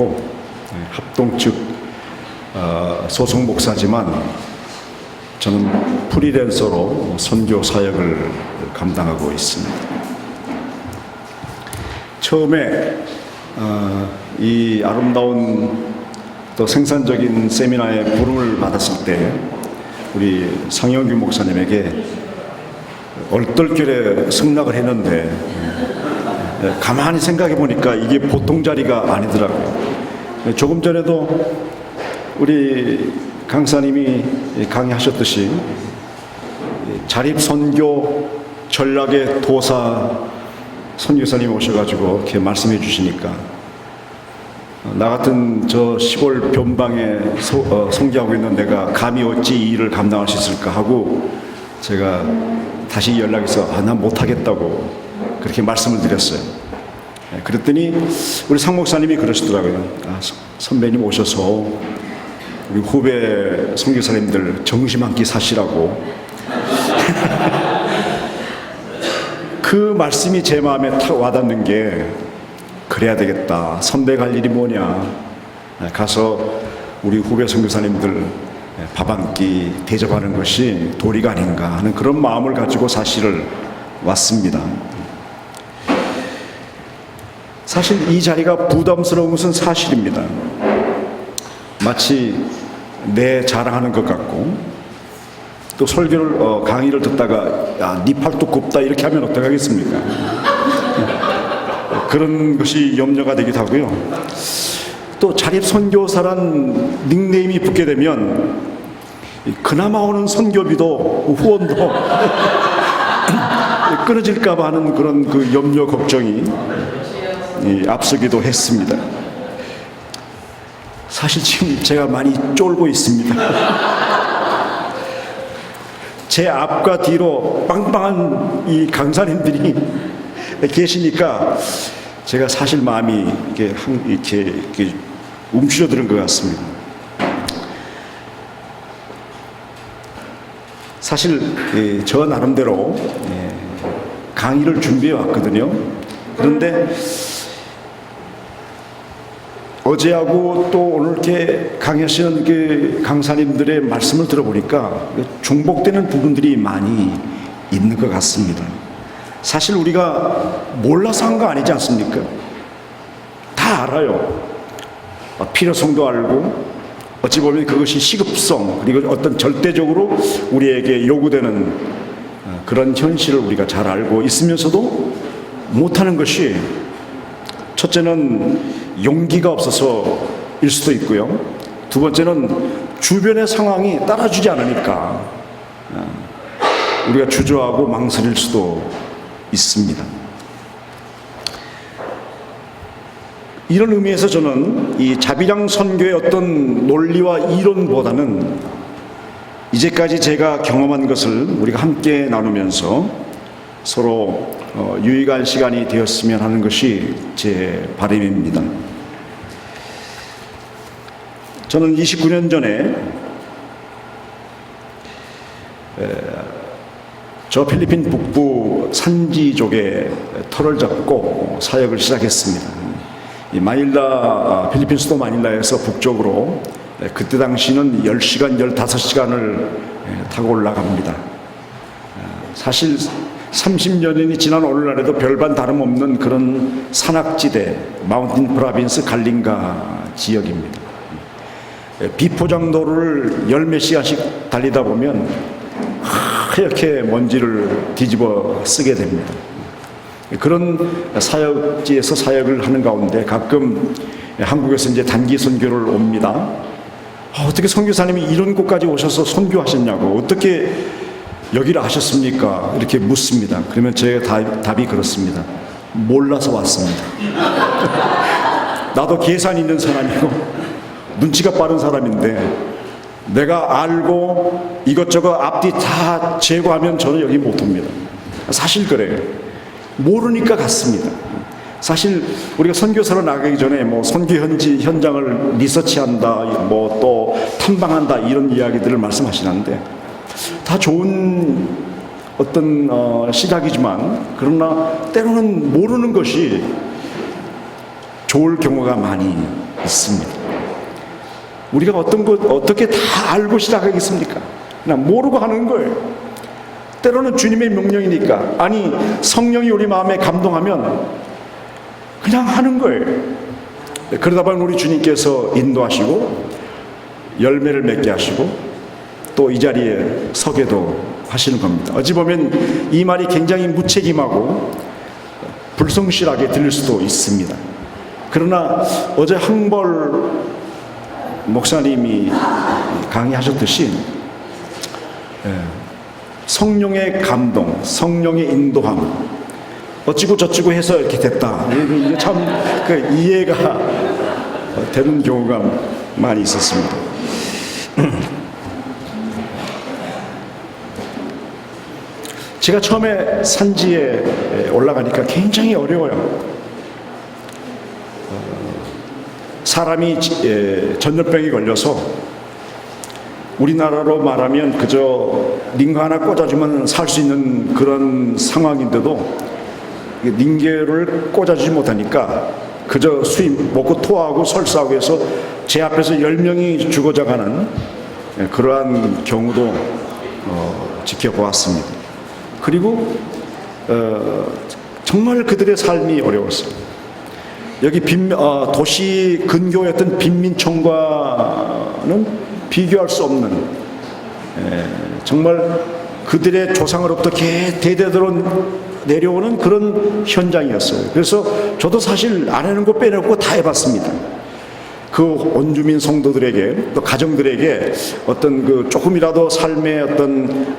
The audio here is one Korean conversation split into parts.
아니고 합동 측 소속 목사지만 저는 프리랜서로 선교 사역을 감당하고 있습니다. 처음에 이 아름다운 또 생산적인 세미나에 부름을 받았을 때 우리 상영규 목사님에게 얼떨결에 승낙을 했는데 가만히 생각해 보니까 이게 보통 자리가 아니더라고요. 조금 전에도 우리 강사님이 강의하셨듯이 자립선교 전략의 도사 선교사님 오셔가지고 이렇게 말씀해 주시니까 나 같은 저 시골 변방에 선교하고 있는 내가 감히 어찌 이 일을 감당할 수 있을까 하고 제가 다시 연락해서 난 못하겠다고 그렇게 말씀을 드렸어요. 그랬더니 우리 상 목사님이 그러시더라고요. 선배님 오셔서 우리 후배 선교사님들 정심 한 끼 사시라고. 그 말씀이 제 마음에 탁 와닿는 게 그래야 되겠다. 선배 갈 일이 뭐냐. 가서 우리 후배 선교사님들 밥 한 끼 대접하는 것이 도리가 아닌가 하는 그런 마음을 가지고 사실을 왔습니다. 사실 이 자리가 부담스러운 것은 사실입니다. 마치 내 자랑하는 것 같고 또 설교를 강의를 듣다가 네 팔뚝 굽다 이렇게 하면 어떡하겠습니까? 그런 것이 염려가 되기도 하고요. 또 자립선교사란 닉네임이 붙게 되면 그나마 오는 선교비도 후원도 끊어질까 봐 하는 그런 그 염려 걱정이 앞서기도 했습니다. 사실 지금 제가 많이 쫄고 있습니다. 제 앞과 뒤로 빵빵한 이 강사님들이 계시니까 제가 사실 마음이 이렇게 움츠러드는 것 같습니다. 사실 저 나름대로 강의를 준비해 왔거든요. 그런데 어제하고 또 오늘 이렇게 강의하시는 그 강사님들의 말씀을 들어보니까 중복되는 부분들이 많이 있는 것 같습니다. 사실 우리가 몰라서 한 거 아니지 않습니까? 다 알아요. 필요성도 알고 어찌 보면 그것이 시급성 그리고 어떤 절대적으로 우리에게 요구되는 그런 현실을 우리가 잘 알고 있으면서도 못하는 것이 첫째는 용기가 없어서일 수도 있고요. 두 번째는 주변의 상황이 따라주지 않으니까 우리가 주저하고 망설일 수도 있습니다. 이런 의미에서 저는 이 자비랑 선교의 어떤 논리와 이론보다는 이제까지 제가 경험한 것을 우리가 함께 나누면서 서로 유익한 시간이 되었으면 하는 것이 제 바람입니다. 저는 29년 전에 저 필리핀 북부 산지족에 터를 잡고 사역을 시작했습니다. 이 마닐라, 필리핀 수도 마닐라에서 북쪽으로 그때 당시는 10시간, 15시간을 타고 올라갑니다. 사실 30년이 지난 오늘날에도 별반 다름없는 그런 산악지대, 마운틴 프라빈스 갈링가 지역입니다. 비포장도로를 10몇 시간씩 달리다 보면 하얗게 먼지를 뒤집어 쓰게 됩니다. 그런 사역지에서 사역을 하는 가운데 가끔 한국에서 이제 단기 선교를 옵니다. 어떻게 선교사님이 이런 곳까지 오셔서 선교하셨냐고, 어떻게 여기를 아셨습니까? 이렇게 묻습니다. 그러면 제 답이 그렇습니다. 몰라서 왔습니다. 나도 계산 있는 사람이고 눈치가 빠른 사람인데 내가 알고 이것저것 앞뒤 다 제거하면 저는 여기 못 옵니다. 사실 그래요. 모르니까 갔습니다. 사실 우리가 선교사로 나가기 전에 뭐 선교 현장을 리서치한다, 뭐 또 탐방한다 이런 이야기들을 말씀하시는데 다 좋은 어떤 시작이지만 그러나 때로는 모르는 것이 좋을 경우가 많이 있습니다. 우리가 어떤 것 어떻게 다 알고 시작하겠습니까? 그냥 모르고 하는 거예요. 때로는 주님의 명령이니까, 아니 성령이 우리 마음에 감동하면 그냥 하는 거예요. 그러다 보면 우리 주님께서 인도하시고 열매를 맺게 하시고 또 이 자리에 서게도 하시는 겁니다. 어찌 보면 이 말이 굉장히 무책임하고 불성실하게 들릴 수도 있습니다. 그러나 어제 항벌 목사님이 강의하셨듯이 성령의 감동, 성령의 인도함, 어찌고 저찌고 해서 이렇게 됐다. 이게 참 이해가 되는 경우가 많이 있었습니다. 제가 처음에 산지에 올라가니까 굉장히 어려워요. 사람이 전염병이 걸려서 우리나라로 말하면 그저 링거 하나 꽂아주면 살 수 있는 그런 상황인데도 링거를 꽂아주지 못하니까 그저 수입 먹고 토하고 설사하고 해서 제 앞에서 10명이 죽어져가는 그러한 경우도 지켜보았습니다. 그리고 정말 그들의 삶이 어려웠어요. 여기 도시 근교였던 빈민촌과는 비교할 수 없는 정말 그들의 조상으로부터 대대로 내려오는 그런 현장이었어요. 그래서 저도 사실 안 하는 거 빼놓고 다 해봤습니다. 그 온주민 성도들에게 또 가정들에게 어떤 그 조금이라도 삶의 어떤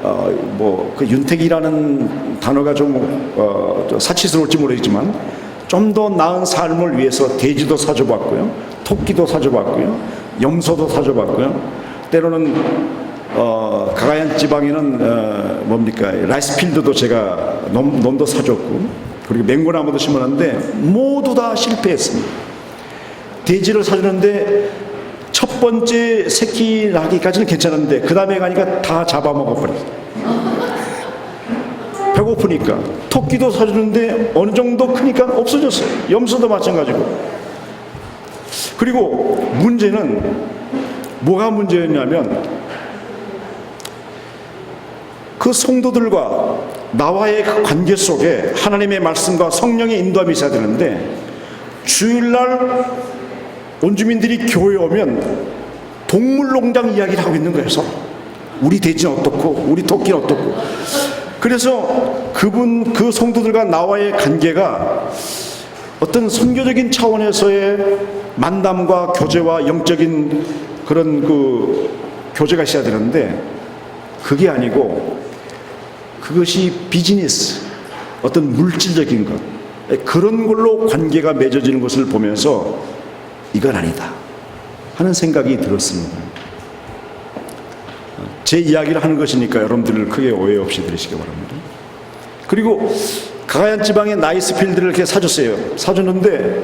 그 윤택이라는 단어가 좀 사치스러울지 모르겠지만 좀 더 나은 삶을 위해서 돼지도 사줘봤고요, 토끼도 사줘봤고요, 염소도 사줘봤고요. 때로는 가가얀 지방에는 라이스필드도 제가 논도 사줬고, 그리고 맹고나무도 심었는데 모두 다 실패했습니다. 돼지를 사주는데 첫 번째 새끼 나기까지는 괜찮았는데 그 다음에 가니까 다 잡아먹어버렸어요. 배고프니까. 토끼도 사주는데 어느 정도 크니까 없어졌어요. 염소도 마찬가지고. 그리고 문제는 뭐가 문제였냐면 그 성도들과 나와의 관계 속에 하나님의 말씀과 성령의 인도함이 있어야 되는데, 주일날 온주민들이 교회에 오면 동물농장 이야기를 하고 있는 거예요. 우리 돼지는 어떻고 우리 토끼는 어떻고. 그래서 그 성도들과 나와의 관계가 어떤 선교적인 차원에서의 만남과 교제와 영적인 그런 그 교제가 있어야 되는데 그게 아니고 그것이 비즈니스, 어떤 물질적인 것, 그런 걸로 관계가 맺어지는 것을 보면서 이건 아니다 하는 생각이 들었습니다. 제 이야기를 하는 것이니까 여러분들 크게 오해 없이 들으시기 바랍니다. 그리고 가가얀 지방의 나이스필드를 이렇게 사줬어요. 사줬는데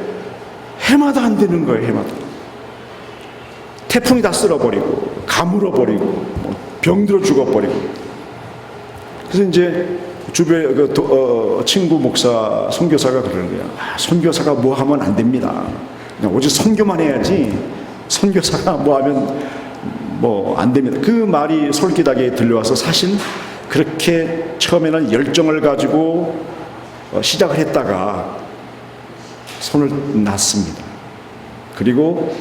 해마다 안 되는 거예요. 해마다 태풍이 다 쓸어버리고 가물어버리고 병들어 죽어버리고. 그래서 이제 주변에 친구 목사 선교사가 그러는 거야. 선교사가 뭐 하면 안 됩니다. 그냥 오직 선교만 해야지 선교사가 뭐 하면 뭐 안 됩니다. 그 말이 솔깃하게 들려와서 사실 그렇게 처음에는 열정을 가지고 시작을 했다가 손을 놨습니다. 그리고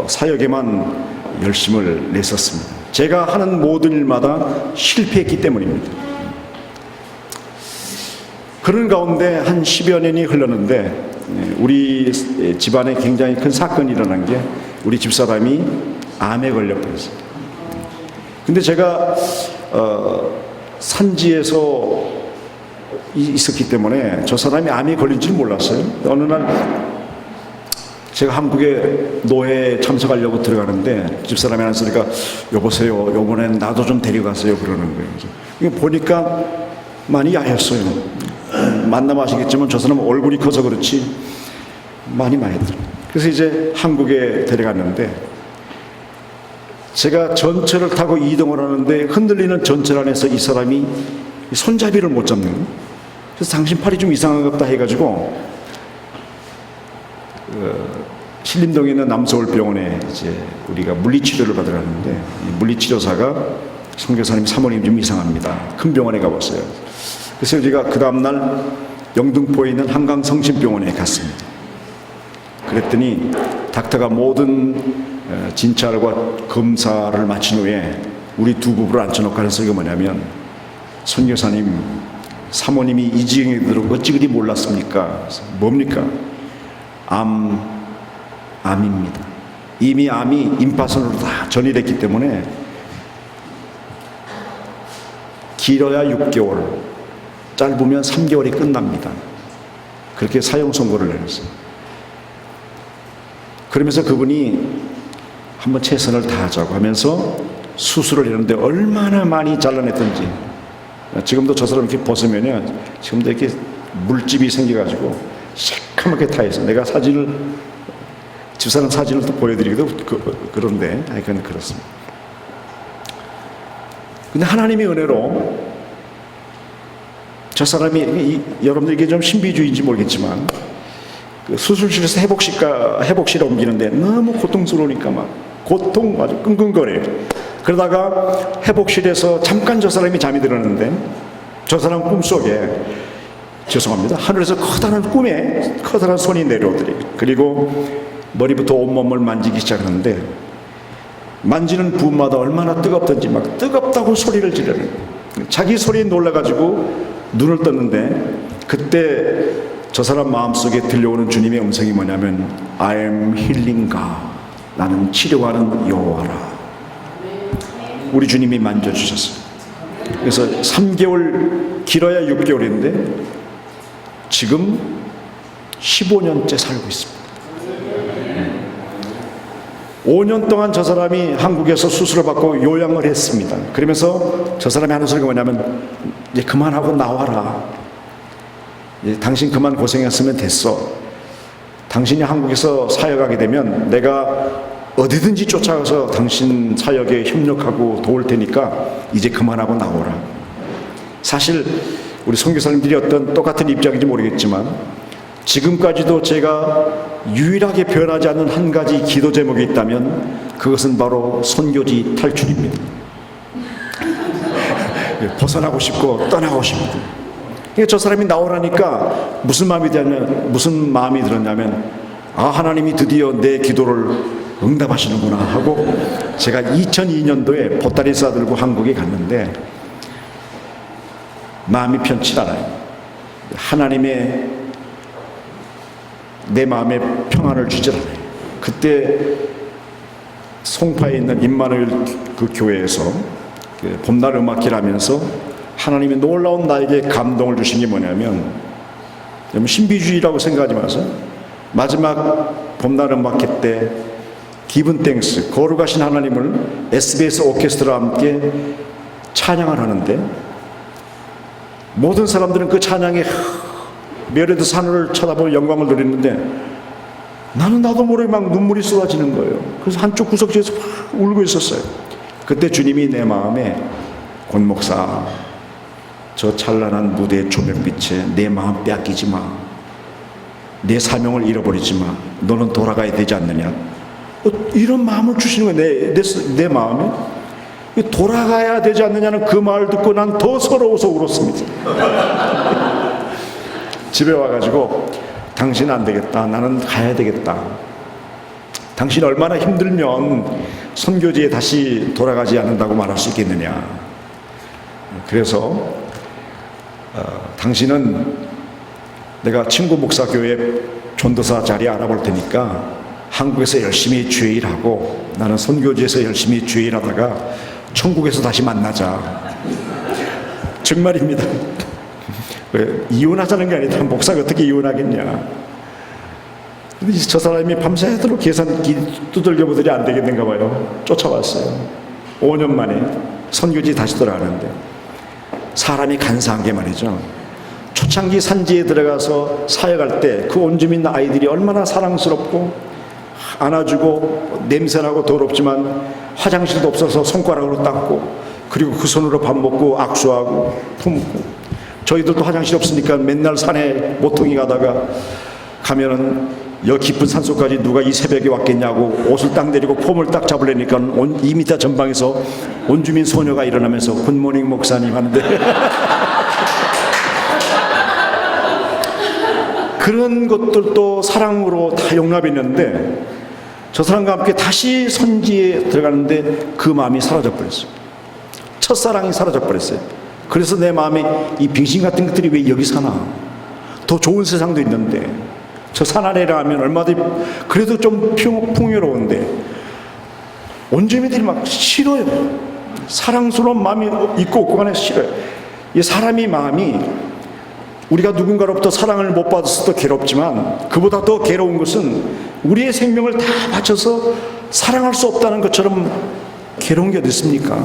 사역에만 열심을 냈었습니다. 제가 하는 모든 일마다 실패했기 때문입니다. 그런 가운데 한 10여 년이 흘렀는데 우리 집안에 굉장히 큰 사건이 일어난 게 우리 집사람이 암에 걸려버렸어요. 근데 제가 산지에서 있었기 때문에 저 사람이 암에 걸린 줄 몰랐어요. 어느 날 제가 한국에 노회에 참석하려고 들어가는데 집사람이 하는 소리가 여보세요, 요번엔 나도 좀 데려가세요 그러는 거예요. 이거 보니까 많이 야했어요. 만나면 저 사람은 얼굴이 커서 그렇지 많이 마했더라고요. 그래서 이제 한국에 데려갔는데 제가 전철을 타고 이동을 하는데 흔들리는 전철 안에서 이 사람이 손잡이를 못 잡는 거예요. 그래서 당신 팔이 좀 이상한 것 같다 해가지고 신림동에 있는 남서울병원에 이제 우리가 물리치료를 받으러 갔는데, 이 물리치료사가 선교사님 사모님 좀 이상합니다. 큰 병원에 가봤어요. 그래서 우리가 그 다음날 영등포에 있는 한강성심병원에 갔습니다. 그랬더니 닥터가 모든 진찰과 검사를 마친 후에 우리 두 부부를 앉혀놓고 하는 소리가 뭐냐면, 선교사님 사모님이 이 지경에 들어 어찌 그리 몰랐습니까? 뭡니까? 암입니다. 이미 암이 임파선으로 다 전이됐기 때문에 길어야 6개월, 짧으면 3개월이 끝납니다. 그렇게 사형 선고를 내렸어요. 그러면서 그분이 한번 최선을 다하자고 하면서 수술을 했는데 얼마나 많이 잘라냈던지, 지금도 저 사람 이렇게 벗으면요, 지금도 이렇게 물집이 생겨가지고 새까맣게 타 있어. 내가 사진을, 집사람 사진을 또 보여드리기도 그런데, 그건 그렇습니다. 근데 하나님의 은혜로 저 사람이, 여러분들 이게 좀 신비주의인지 모르겠지만, 그 수술실에서 회복실에 옮기는데 너무 고통스러우니까 막 고통 아주 끙끙거려요. 그러다가 회복실에서 잠깐 저 사람이 잠이 들었는데, 저 사람 꿈속에, 죄송합니다, 하늘에서 커다란 손이 내려오더래요. 그리고 머리부터 온몸을 만지기 시작하는데, 만지는 부분마다 얼마나 뜨겁던지 막 뜨겁다고 소리를 지르는, 자기 소리에 놀라가지고 눈을 떴는데, 그때 저 사람 마음속에 들려오는 주님의 음성이 뭐냐면, I am healing God, 나는 치료하는 여호와라. 우리 주님이 만져주셨어요. 그래서 3개월, 길어야 6개월인데 지금 15년째 살고 있습니다. 5년 동안 저 사람이 한국에서 수술을 받고 요양을 했습니다. 그러면서 저 사람이 하는 소리가 뭐냐면, 이제 그만하고 나와라. 이제 당신 그만 고생했으면 됐어. 당신이 한국에서 사역하게 되면 내가 어디든지 쫓아가서 당신 사역에 협력하고 도울 테니까 이제 그만하고 나오라. 사실 우리 선교사님들이 어떤 똑같은 입장인지 모르겠지만, 지금까지도 제가 유일하게 변하지 않는 한 가지 기도 제목이 있다면 그것은 바로 선교지 탈출입니다. 벗어나고 싶고 떠나고 싶고. 저 사람이 나오라니까 무슨 마음이 들었냐면, 하나님이 드디어 내 기도를 응답하시는구나 하고, 제가 2002년도에 보따리 싸들고 한국에 갔는데 마음이 편치 않아요. 하나님의 내 마음에 평안을 주질 않아요. 그때 송파에 있는 임마누엘 그 교회에서 봄날 음악회를 하면서 하나님이 놀라운 나에게 감동을 주신 게 뭐냐면, 신비주의라고 생각하지 마세요. 마지막 봄날 음악회 때 기분 땡스, 거룩하신 하나님을 SBS 오케스트라와 함께 찬양을 하는데, 모든 사람들은 그 찬양에 멸에도 하늘을 쳐다보는 영광을 누리는데, 나도 모르게 막 눈물이 쏟아지는 거예요. 그래서 한쪽 구석지에서 막 울고 있었어요. 그때 주님이 내 마음에, 권 목사, 저 찬란한 무대의 조명빛에 내 마음 빼앗기지 마. 내 사명을 잃어버리지 마. 너는 돌아가야 되지 않느냐. 이런 마음을 주시는 거예요. 내 마음에. 돌아가야 되지 않느냐는 그 말을 듣고 난 더 서러워서 울었습니다. 집에 와가지고, 당신 안 되겠다. 나는 가야 되겠다. 당신 얼마나 힘들면 선교지에 다시 돌아가지 않는다고 말할 수 있겠느냐. 그래서 당신은 내가 친구 목사교회 전도사 자리 알아볼 테니까 한국에서 열심히 주의 일하고 나는 선교지에서 열심히 주의 일하다가 천국에서 다시 만나자. 정말입니다. 이혼하자는 게 아니라 목사가 어떻게 이혼하겠냐. 근데 저 사람이 밤새도록 계산기 두들겨 보더니 안 되겠는가 봐요. 쫓아왔어요. 5년 만에 선교지 다시 돌아가는데, 사람이 간사한 게 말이죠, 초창기 산지에 들어가서 사역할 때 그 온주민 아이들이 얼마나 사랑스럽고 안아주고, 냄새나고 더럽지만 화장실도 없어서 손가락으로 닦고, 그리고 그 손으로 밥 먹고 악수하고 품고, 저희들도 화장실 없으니까 맨날 산에 모퉁이 가다가 가면은 여 깊은 산속까지 누가 이 새벽에 왔겠냐고 옷을 딱 내리고 폼을 딱 잡으려니까 2m 전방에서 원주민 소녀가 일어나면서 굿모닝 목사님 하는데 그런 것들도 사랑으로 다 용납했는데 저 사람과 함께 다시 선지에 들어가는데 그 마음이 사라져 버렸어요. 첫사랑이 사라져 버렸어요. 그래서 내 마음에 이 빙신 같은 것들이 왜 여기 사나? 더 좋은 세상도 있는데 저 산 아래라 하면 얼마든지 그래도 좀 풍요로운데 원주민들이 막 싫어요. 사랑스러운 마음이 있고 없고 간에 싫어요. 이 사람이 마음이 우리가 누군가로부터 사랑을 못 받았을 때 괴롭지만 그보다 더 괴로운 것은 우리의 생명을 다 바쳐서 사랑할 수 없다는 것처럼 괴로운 게 어디 있습니까?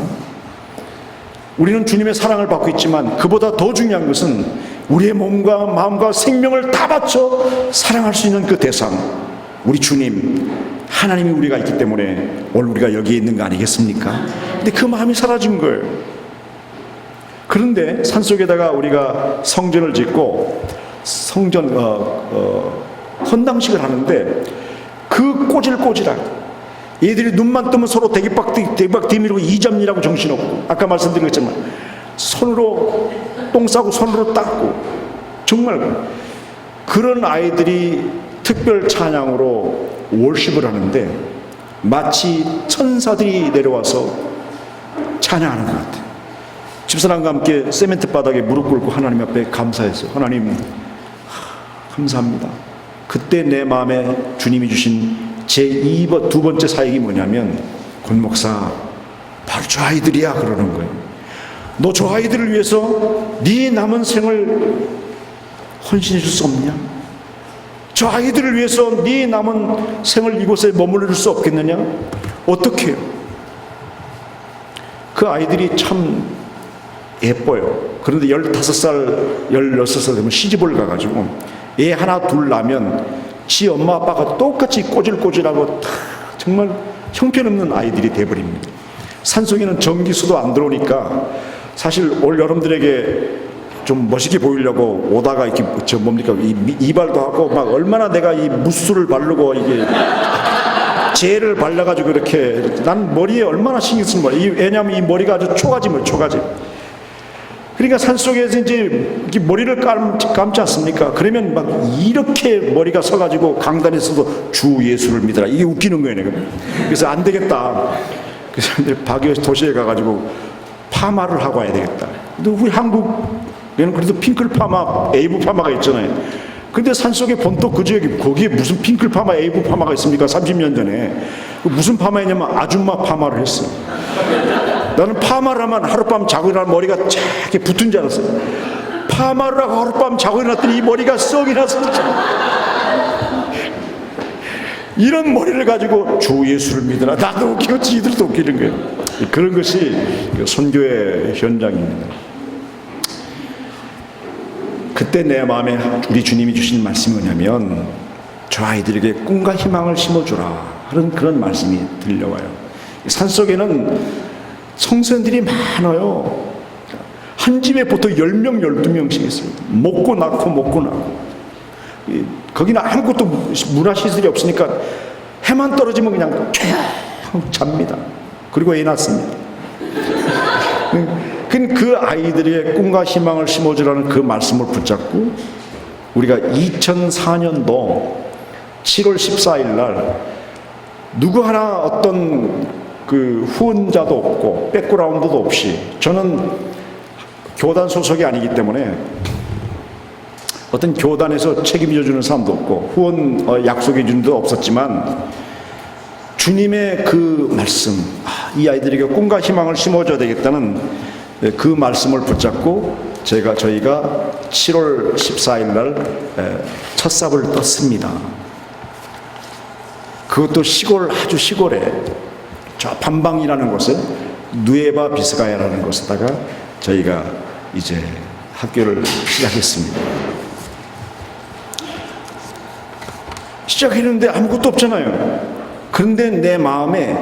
우리는 주님의 사랑을 받고 있지만 그보다 더 중요한 것은 우리의 몸과 마음과 생명을 다 바쳐 사랑할 수 있는 그 대상, 우리 주님 하나님이 우리가 있기 때문에 오늘 우리가 여기에 있는 거 아니겠습니까? 근데 그 마음이 사라진 거예요. 그런데 산속에다가 우리가 성전을 짓고 성전 헌당식을 하는데 그 꼬질꼬질한 얘들이 눈만 뜨면 서로 대박 뒤밀고 이점이라고 정신없고 아까 말씀드린 것처럼 손으로 똥 싸고 손으로 닦고 정말 그런 아이들이 특별 찬양으로 월십을 하는데 마치 천사들이 내려와서 찬양하는 것 같아요. 집사람과 함께 세멘트 바닥에 무릎 꿇고 하나님 앞에 감사했어요. 하나님 감사합니다. 그때 내 마음에 주님이 주신 두 번째 사역이 뭐냐면 권 목사 바로 저 아이들이야 그러는 거예요. 너 저 아이들을 위해서 네 남은 생을 헌신해 줄 수 없냐? 저 아이들을 위해서 네 남은 생을 이곳에 머무를 수 없겠느냐? 어떻게 해요? 그 아이들이 참 예뻐요. 그런데 15살, 16살 되면 시집을 가가지고 애 하나 둘 낳으면 지 엄마 아빠가 똑같이 꼬질꼬질하고 정말 형편없는 아이들이 돼버립니다. 산속에는 전기수도 안 들어오니까 사실 올 여러분들에게 좀 멋있게 보이려고 오다가 이렇게 이발도 하고 막 얼마나 내가 이 무스를 바르고 이게 젤을 발라가지고 이렇게 난 머리에 얼마나 신경 쓰는 거야. 왜냐하면 이 머리가 아주 초가지. 그러니까 산속에서 이제 머리를 감지 않습니까? 그러면 막 이렇게 머리가 서가지고 강단에서도 주 예수를 믿어라. 이게 웃기는 거예요, 내가. 그래서 안 되겠다. 그래서 박여 도시에 가가지고 파마를 하고 와야 되겠다. 근데 우리 한국에는 그래도 핑클 파마, 에이브 파마가 있잖아요. 근데 산속에 본토 그 지역에 거기에 무슨 핑클 파마, 에이브 파마가 있습니까? 30년 전에. 무슨 파마였냐면 아줌마 파마를 했어. 나는 파마를 하면 하룻밤 자고 일어나면 머리가 쫙 이렇게 붙은 줄 알았어요. 파마를 하고 하룻밤 자고 일어났더니 이 머리가 썩이 났어. 이런 머리를 가지고 주 예수를 믿으라. 나도 웃기고 지들도 웃기는 거예요. 그런 것이 선교의 현장입니다. 그때 내 마음에 우리 주님이 주신 말씀이 뭐냐면 저 아이들에게 꿈과 희망을 심어주라 하는 그런 말씀이 들려와요. 산속에는 성선들이 많아요. 한 집에 보통 10명, 12명씩 있어요. 먹고 낳고. 거기는 아무것도 문화시설이 없으니까 해만 떨어지면 그냥 조용 잡니다. 애낳습니다. 그 아이들의 꿈과 희망을 심어주라는 그 말씀을 붙잡고 우리가 2004년도 7월 14일 날 누구 하나 어떤 그 후원자도 없고 백그라운드도 없이 저는 교단 소속이 아니기 때문에 어떤 교단에서 책임져 주는 사람도 없고 후원 약속해 주는 데도 없었지만 주님의 그 말씀, 이 아이들에게 꿈과 희망을 심어줘야 되겠다는 그 말씀을 붙잡고 저희가 7월 14일 날 첫 삽을 떴습니다. 그것도 아주 시골에 저 반방이라는 곳에 누에바 비스가야라는 곳에다가 저희가 이제 학교를 시작했습니다. 시작했는데 아무것도 없잖아요. 그런데 내 마음에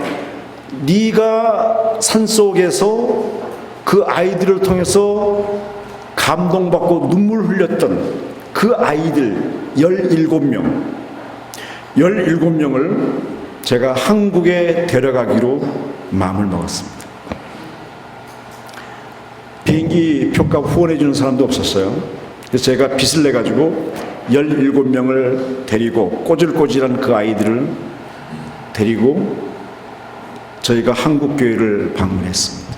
네가 산속에서 그 아이들을 통해서 감동받고 눈물 흘렸던 그 아이들 17명 17명을 제가 한국에 데려가기로 마음을 먹었습니다. 비행기 표값 후원해 주는 사람도 없었어요. 그래서 제가 빚을 내가지고 17명을 데리고, 꼬질꼬질한 그 아이들을 데리고 저희가 한국교회를 방문했습니다.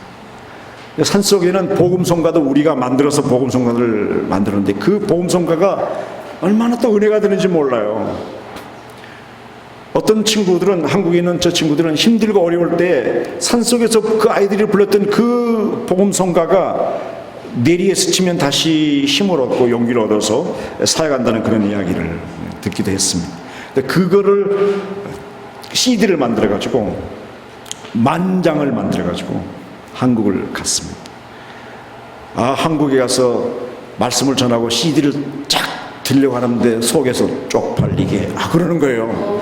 산속에는 복음성가도 우리가 만들어서 복음성가를 만들었는데, 그 복음성가가 얼마나 또 은혜가 되는지 몰라요. 어떤 친구들은, 한국에 있는 저 친구들은 힘들고 어려울 때 산속에서 그 아이들이 불렀던 그 복음성가가 내리에 스치면 다시 힘을 얻고 용기를 얻어서 살아간다는 그런 이야기를 듣기도 했습니다. 그거를 CD를 만들어가지고, 만장을 만들어가지고 한국을 갔습니다. 한국에 가서 말씀을 전하고 CD를 쫙 들려고 하는데 속에서 쪽팔리게 그러는 거예요.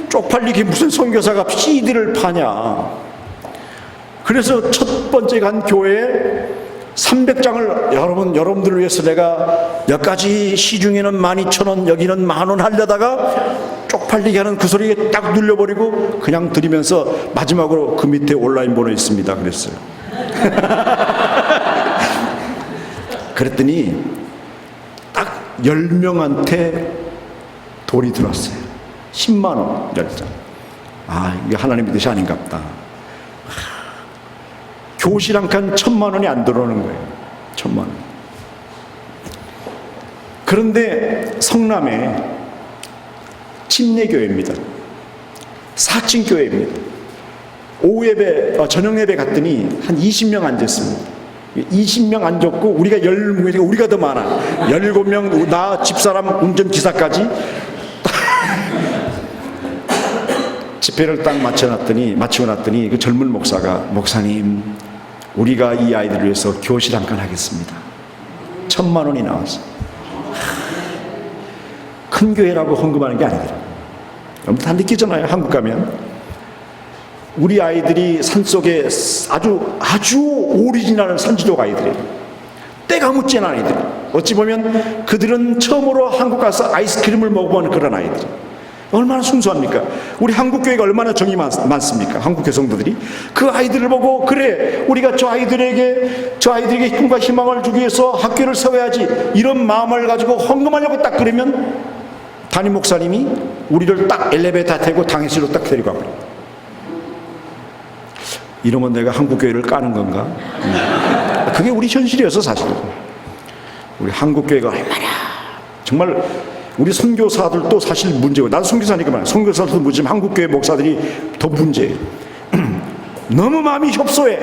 쪽팔리게 무슨 선교사가 CD를 파냐. 그래서 첫 번째 간 교회에 300장을 여러분들을 위해서 내가 몇 가지 시중에는 12,000원, 여기는 10,000원 하려다가 쪽팔리게 하는 그 소리에 딱 눌려버리고 그냥 드리면서 마지막으로 그 밑에 온라인 번호 있습니다 그랬어요. 그랬더니 딱 10명한테 돈이 들어왔어요. 10만 원 10장. 이게 하나님의 뜻이 아닌가 보다. 교실 한 칸 1,000만 원이 안 들어오는 거예요. 1,000만 원. 그런데 성남에 침례교회입니다. 4층 교회입니다. 오후 예배, 저녁 예배 갔더니 한 20명 앉았습니다. 20명 앉았고 우리가 10명이니까 우리가 더 많아. 17명, 나 집사람, 운전기사까지 집회를 딱 마치고 났더니 그 젊은 목사가, 목사님, 우리가 이 아이들을 위해서 교실 한 칸 하겠습니다. 1,000만 원이 나왔어. 큰 교회라고 헌금하는 게 아니더라고요. 여러분 다 느끼잖아요. 한국 가면 우리 아이들이 산속에 아주 오리지널 산지족 아이들이에요. 때가 묻지 않은 아이들. 어찌 보면 그들은 처음으로 한국 가서 아이스크림을 먹어본 그런 아이들. 얼마나 순수합니까? 우리 한국교회가 얼마나 정이 많습니까? 한국교 성도들이 그 아이들을 보고, 그래, 우리가 저 아이들에게 꿈과 희망을 주기 위해서 학교를 세워야지, 이런 마음을 가지고 헌금하려고 딱 그러면 담임 목사님이 우리를 딱 엘리베이터 타고 당회실로 딱 데리고 가버려요. 이러면 내가 한국교회를 까는 건가? 그게 우리 현실이어서 사실은 우리 한국교회가 얼마나 정말, 우리 선교사들도 사실 문제고, 나도 선교사니까 말이야. 선교사들도 문제지만 한국교회 목사들이 더 문제예요. 너무 마음이 협소해.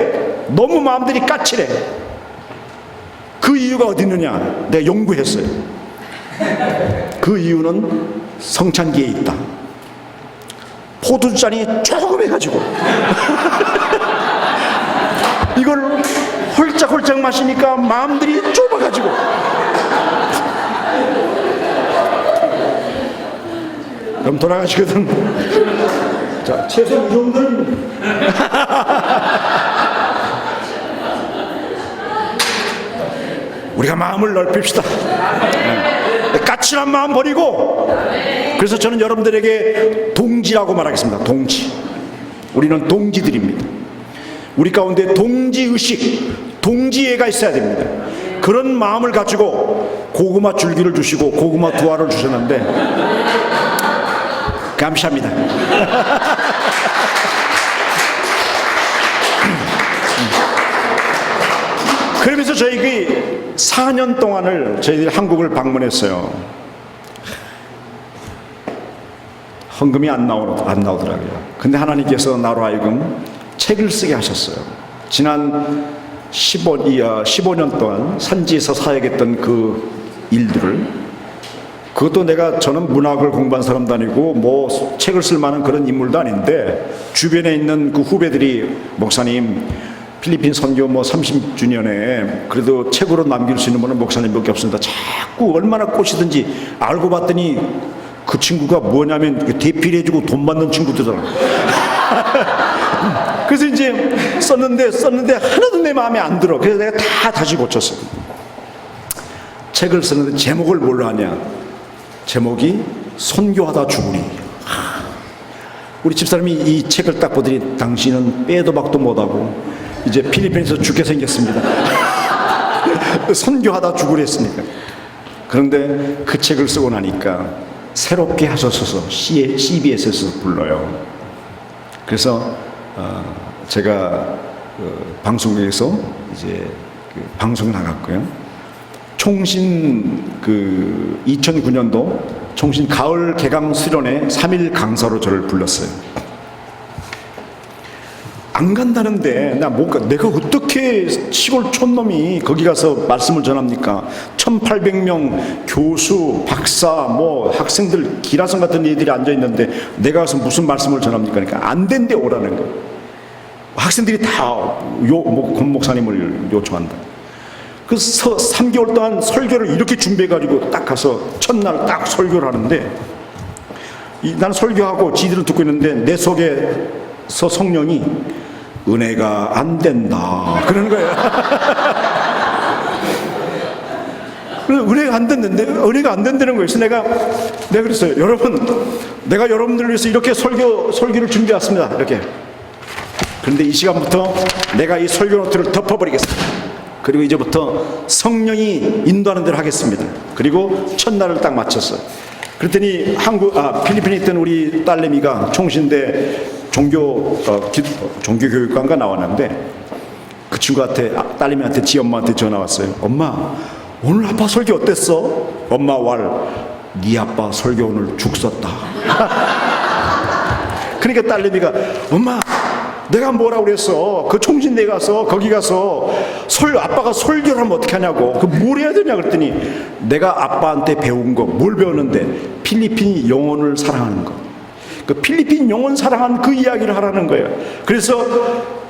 너무 마음들이 까칠해. 그 이유가 어디 있느냐? 내가 연구했어요. 그 이유는 성찬기에 있다. 포도주잔이 조금 해가지고 이걸 홀짝홀짝 마시니까 마음들이 좁아가지고, 그럼 돌아가시거든. 자, 최소 이 정도는 우리가 마음을 넓힙시다. 까칠한 마음 버리고. 그래서 저는 여러분들에게 동지라고 말하겠습니다. 동지. 우리는 동지들입니다. 우리 가운데 동지의식, 동지애가 있어야 됩니다. 그런 마음을 가지고 고구마 줄기를 주시고 고구마 두 알을 주셨는데 감사합니다. 그러면서 저희가 4년 동안을 저희들이 한국을 방문했어요. 헌금이 안 나오더라고요. 근데 하나님께서 나로 하여금 책을 쓰게 하셨어요. 지난 15년 동안 산지에서 사역했던 그 일들을, 그것도 저는 문학을 공부한 사람도 아니고 뭐 책을 쓸 만한 그런 인물도 아닌데, 주변에 있는 그 후배들이 목사님 필리핀 선교 30주년에 그래도 책으로 남길 수 있는 분은 목사님밖에 없습니다. 자꾸 얼마나 꼬시든지. 알고 봤더니 그 친구가 뭐냐면 대피를 해주고 돈 받는 친구들이더라. 그래서 이제 썼는데 하나도 내 마음에 안 들어. 그래서 내가 다시 고쳤어요. 책을 썼는데 제목을 뭘로 하냐? 제목이 선교하다 죽으리. 우리 집사람이 이 책을 딱 보더니 당신은 빼도 박도 못하고 이제 필리핀에서 죽게 생겼습니다. 선교하다 죽으리 했으니까. 그런데 그 책을 쓰고 나니까 새롭게 하소서 CBS에서 불러요. 그래서 제가 방송국에서 이제 방송을 나갔고요. 총신 2009년도 총신 가을 개강 수련회 3일 강사로 저를 불렀어요. 안 간다는데 나 못 가. 내가 어떻게 시골 촌놈이 거기 가서 말씀을 전합니까? 1800명 교수, 박사, 뭐 학생들 기라성 같은 애들이 앉아 있는데 내가 가서 무슨 말씀을 전합니까? 그러니까 안 된대 오라는 거예요. 학생들이 다 권 목사님을 요청한다. 그래서 3개월 동안 설교를 이렇게 준비해가지고 딱 가서 첫날 딱 설교를 하는데 난 설교하고 지들을 듣고 있는데 내 속에서 성령이 은혜가 안 된다 그러는 거예요. 은혜가 안 됐는데 은혜가 안 된다는 거예요. 그래서 내가 그랬어요. 여러분, 내가 여러분들을 위해서 이렇게 설교를 준비해 왔습니다. 이렇게. 그런데 이 시간부터 내가 이 설교 노트를 덮어버리겠습니다. 그리고 이제부터 성령이 인도하는 대로 하겠습니다. 그리고 첫날을 딱 마쳤어요. 그랬더니 필리핀에 있던 우리 딸내미가 총신대 종교교육관가 나왔는데 그 친구한테, 딸내미한테 지 엄마한테 전화 왔어요. 엄마, 오늘 아빠 설교 어땠어? 엄마 네 아빠 설교 오늘 죽 썼다. 그러니까 딸내미가 엄마, 내가 뭐라고 그랬어? 그 총신대 가서 거기 가서 아빠가 설교를 하면 어떻게 하냐고. 뭘 해야 되냐 그랬더니 내가 아빠한테 배운 거 뭘 배웠는데 필리핀 영혼을 사랑하는 거. 그 필리핀 영혼 사랑한 그 이야기를 하라는 거예요. 그래서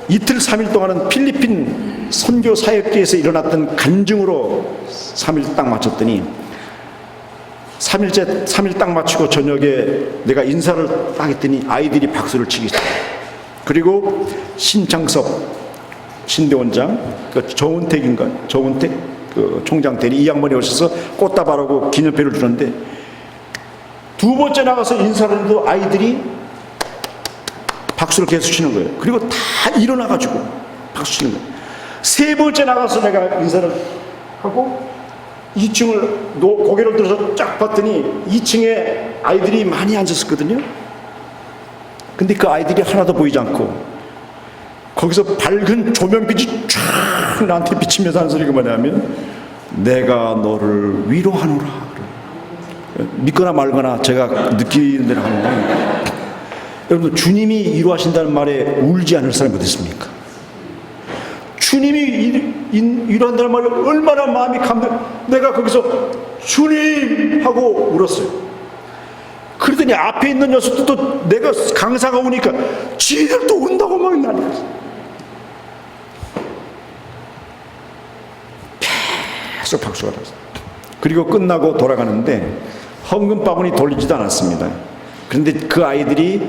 이틀 3일 동안은 필리핀 선교 사역지에서 일어났던 간증으로 3일 딱 마쳤더니 3일 딱 마치고 저녁에 내가 인사를 딱 했더니 아이들이 박수를 치기 시작해요. 그리고 신창섭 신대원장, 조은택 총장 대리 이 양반이 오셔서 꽃다발하고 기념표를 주는데 두 번째 나가서 인사를 해도 아이들이 박수를 계속 치는 거예요. 그리고 다 일어나가지고 박수 치는 거예요. 세 번째 나가서 내가 인사를 하고 2층을 고개를 들어서 쫙 봤더니 2층에 아이들이 많이 앉았었거든요. 근데 그 아이들이 하나도 보이지 않고 거기서 밝은 조명빛이 쫙 나한테 비치면서 하는 소리가 뭐냐면 내가 너를 위로하노라. 믿거나 말거나 제가 느끼는 대로 하는 거예요. 여러분, 주님이 위로하신다는 말에 울지 않을 사람이 어디 있습니까? 주님이 위로한다는 말에 얼마나 마음이 내가 거기서 주님 하고 울었어요. 그러더니 앞에 있는 녀석들도 내가 강사가 오니까 지들도 운다고 막 난리였어. 계속 박수가 났어요. 그리고 끝나고 돌아가는데 헌금 바구니 돌리지도 않았습니다. 그런데 그 아이들이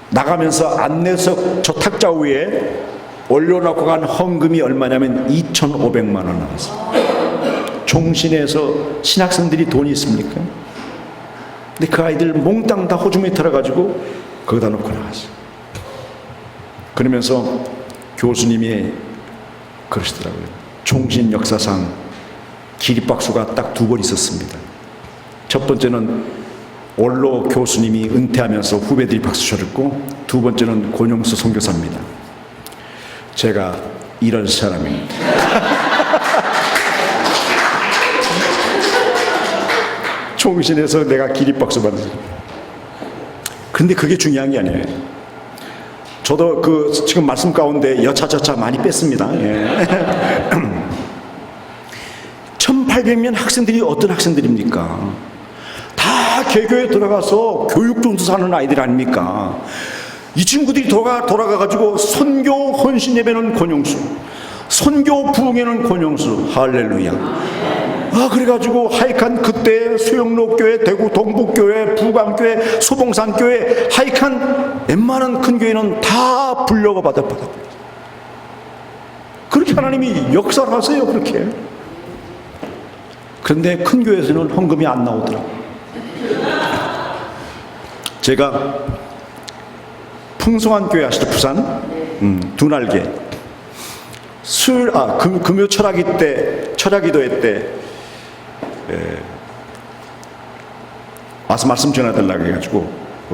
나가면서 안내석 저 탁자 위에 올려놓고 간 헌금이 얼마냐면 2,500만 원 나왔어요. 종신에서 신학생들이 돈이 있습니까? 근데 그 아이들 몽땅 다 호주머니 털어가지고 거기다 놓고 나갔어요. 그러면서 교수님이 그러시더라고요. 종신 역사상 기립박수가 딱 2번 있었습니다. 첫 번째는 원로 교수님이 은퇴하면서 후배들이 박수 쳤고, 두 번째는 권영수 선교사입니다. 제가 이런 사람입니다. 총신에서 내가 기립박수 받았어요. 근데 그게 중요한 게 아니에요. 저도 지금 말씀 가운데 여차저차 많이 뺐습니다. 예. 1800명 학생들이 어떤 학생들입니까? 다 개교에 들어가서 교육전수 사는 아이들 아닙니까? 이 친구들이 돌아가가지고 선교 헌신 예배는 권영수, 선교 부흥회는 권영수, 할렐루야. 그래가지고 하여간 그때 수영로 교회, 대구 동북교회, 부광교회, 소봉산교회, 하여간 웬만한 큰 교회는 다 불려가 받아. 그렇게 하나님이 역사를 하세요, 그렇게. 그런데 큰 교회에서는 헌금이 안 나오더라고요. 제가 풍성한 교회 아시죠? 부산? 두 날개. 금요 철학기도회 때 와서 말씀 전해달라고 해가지고,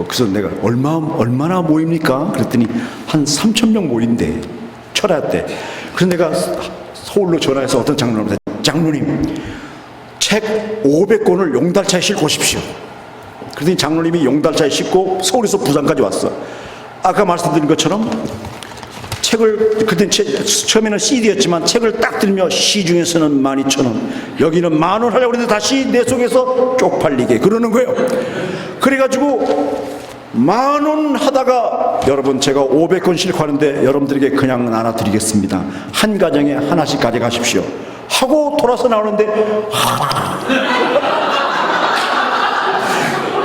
그래서 내가 얼마나 모입니까? 그랬더니 한 3,000명 모인대, 철야 때. 그래서 내가 서울로 전화해서 어떤 장로님한테, 장로님, 책 500권을 용달차에 싣고 오십시오. 그랬더니 장로님이 용달차에 싣고 서울에서 부산까지 왔어. 아까 말씀드린 것처럼 책을, 그때 처음에는 CD였지만 책을 딱 들며 시중에서는 12,000원, 여기는 10,000원 하려고 그랬는데 다시 내 속에서 쪽팔리게 그러는 거예요. 그래가지고 10,000원 하다가, 여러분 제가 500권 싣고 하는데 여러분들에게 그냥 나눠드리겠습니다. 한 가정에 하나씩 가져가십시오 하고 돌아서 나오는데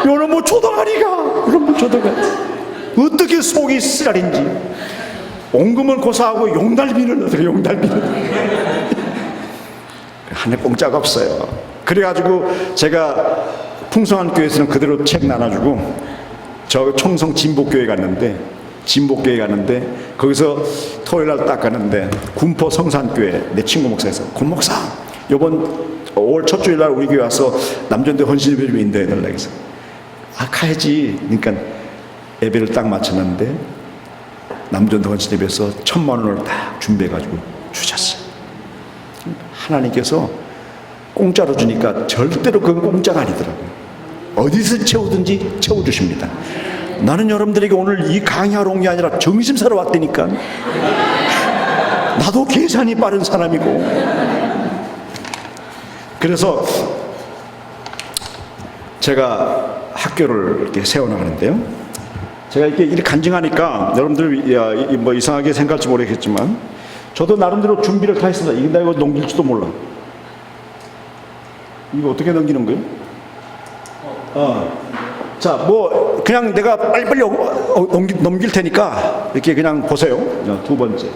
여러분 조동아리가, 여러분 조동아리 어떻게 속이 쓰라린지 온금은 고사하고 용달비를 넣어요. 용달비를 하늘 공짜가 없어요. 그래가지고 제가 풍성한 교회에서는 그대로 책 나눠주고, 저 청성 진복교회 갔는데 거기서 토요일날 딱 가는데 군포 성산교회 내 친구 목사에서, 군 목사 요번 5월 첫 주일날 우리 교회 와서 남전대 헌신예배 좀 인도해달라 해서 가야지. 그러니까 예배를 딱 마쳤는데 남전대 헌신예배에서 1,000만 원을 딱 준비해가지고 주셨어요. 하나님께서 공짜로 주니까 절대로 그건 공짜가 아니더라고요. 어디서 채우든지 채워주십니다. 나는 여러분들에게 오늘 이 강의하러 온 게 아니라 점심 사러 왔다니까. 나도 계산이 빠른 사람이고. 그래서 제가 학교를 이렇게 세워나가는데요, 제가 이렇게 간증하니까 여러분들 뭐 이상하게 생각할지 모르겠지만 저도 나름대로 준비를 다 했습니다. 이게 나 이거 넘길지도 몰라. 이거 어떻게 넘기는 거예요? 자, 뭐 그냥 내가 빨리빨리 넘길 테니까 이렇게 그냥 보세요. 두 번째.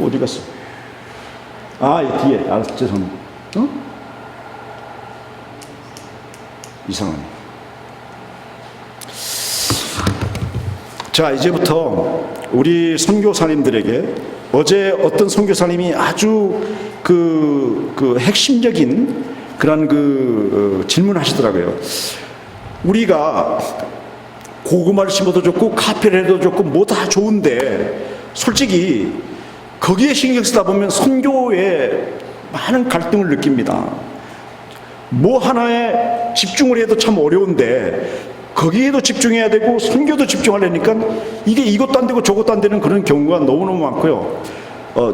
어디 갔어? 이 뒤에. 알았어, 죄송합니다. 이상하네. 자, 이제부터 우리 선교사님들에게, 어제 어떤 선교사님이 아주 핵심적인 그런 질문하시더라고요. 우리가 고구마를 심어도 좋고 카페를 해도 좋고 뭐 다 좋은데, 솔직히 거기에 신경 쓰다 보면 선교에 많은 갈등을 느낍니다. 뭐 하나에 집중을 해도 참 어려운데 거기에도 집중해야 되고 선교도 집중하려니까 이게 이것도 안 되고 저것도 안 되는 그런 경우가 너무너무 많고요.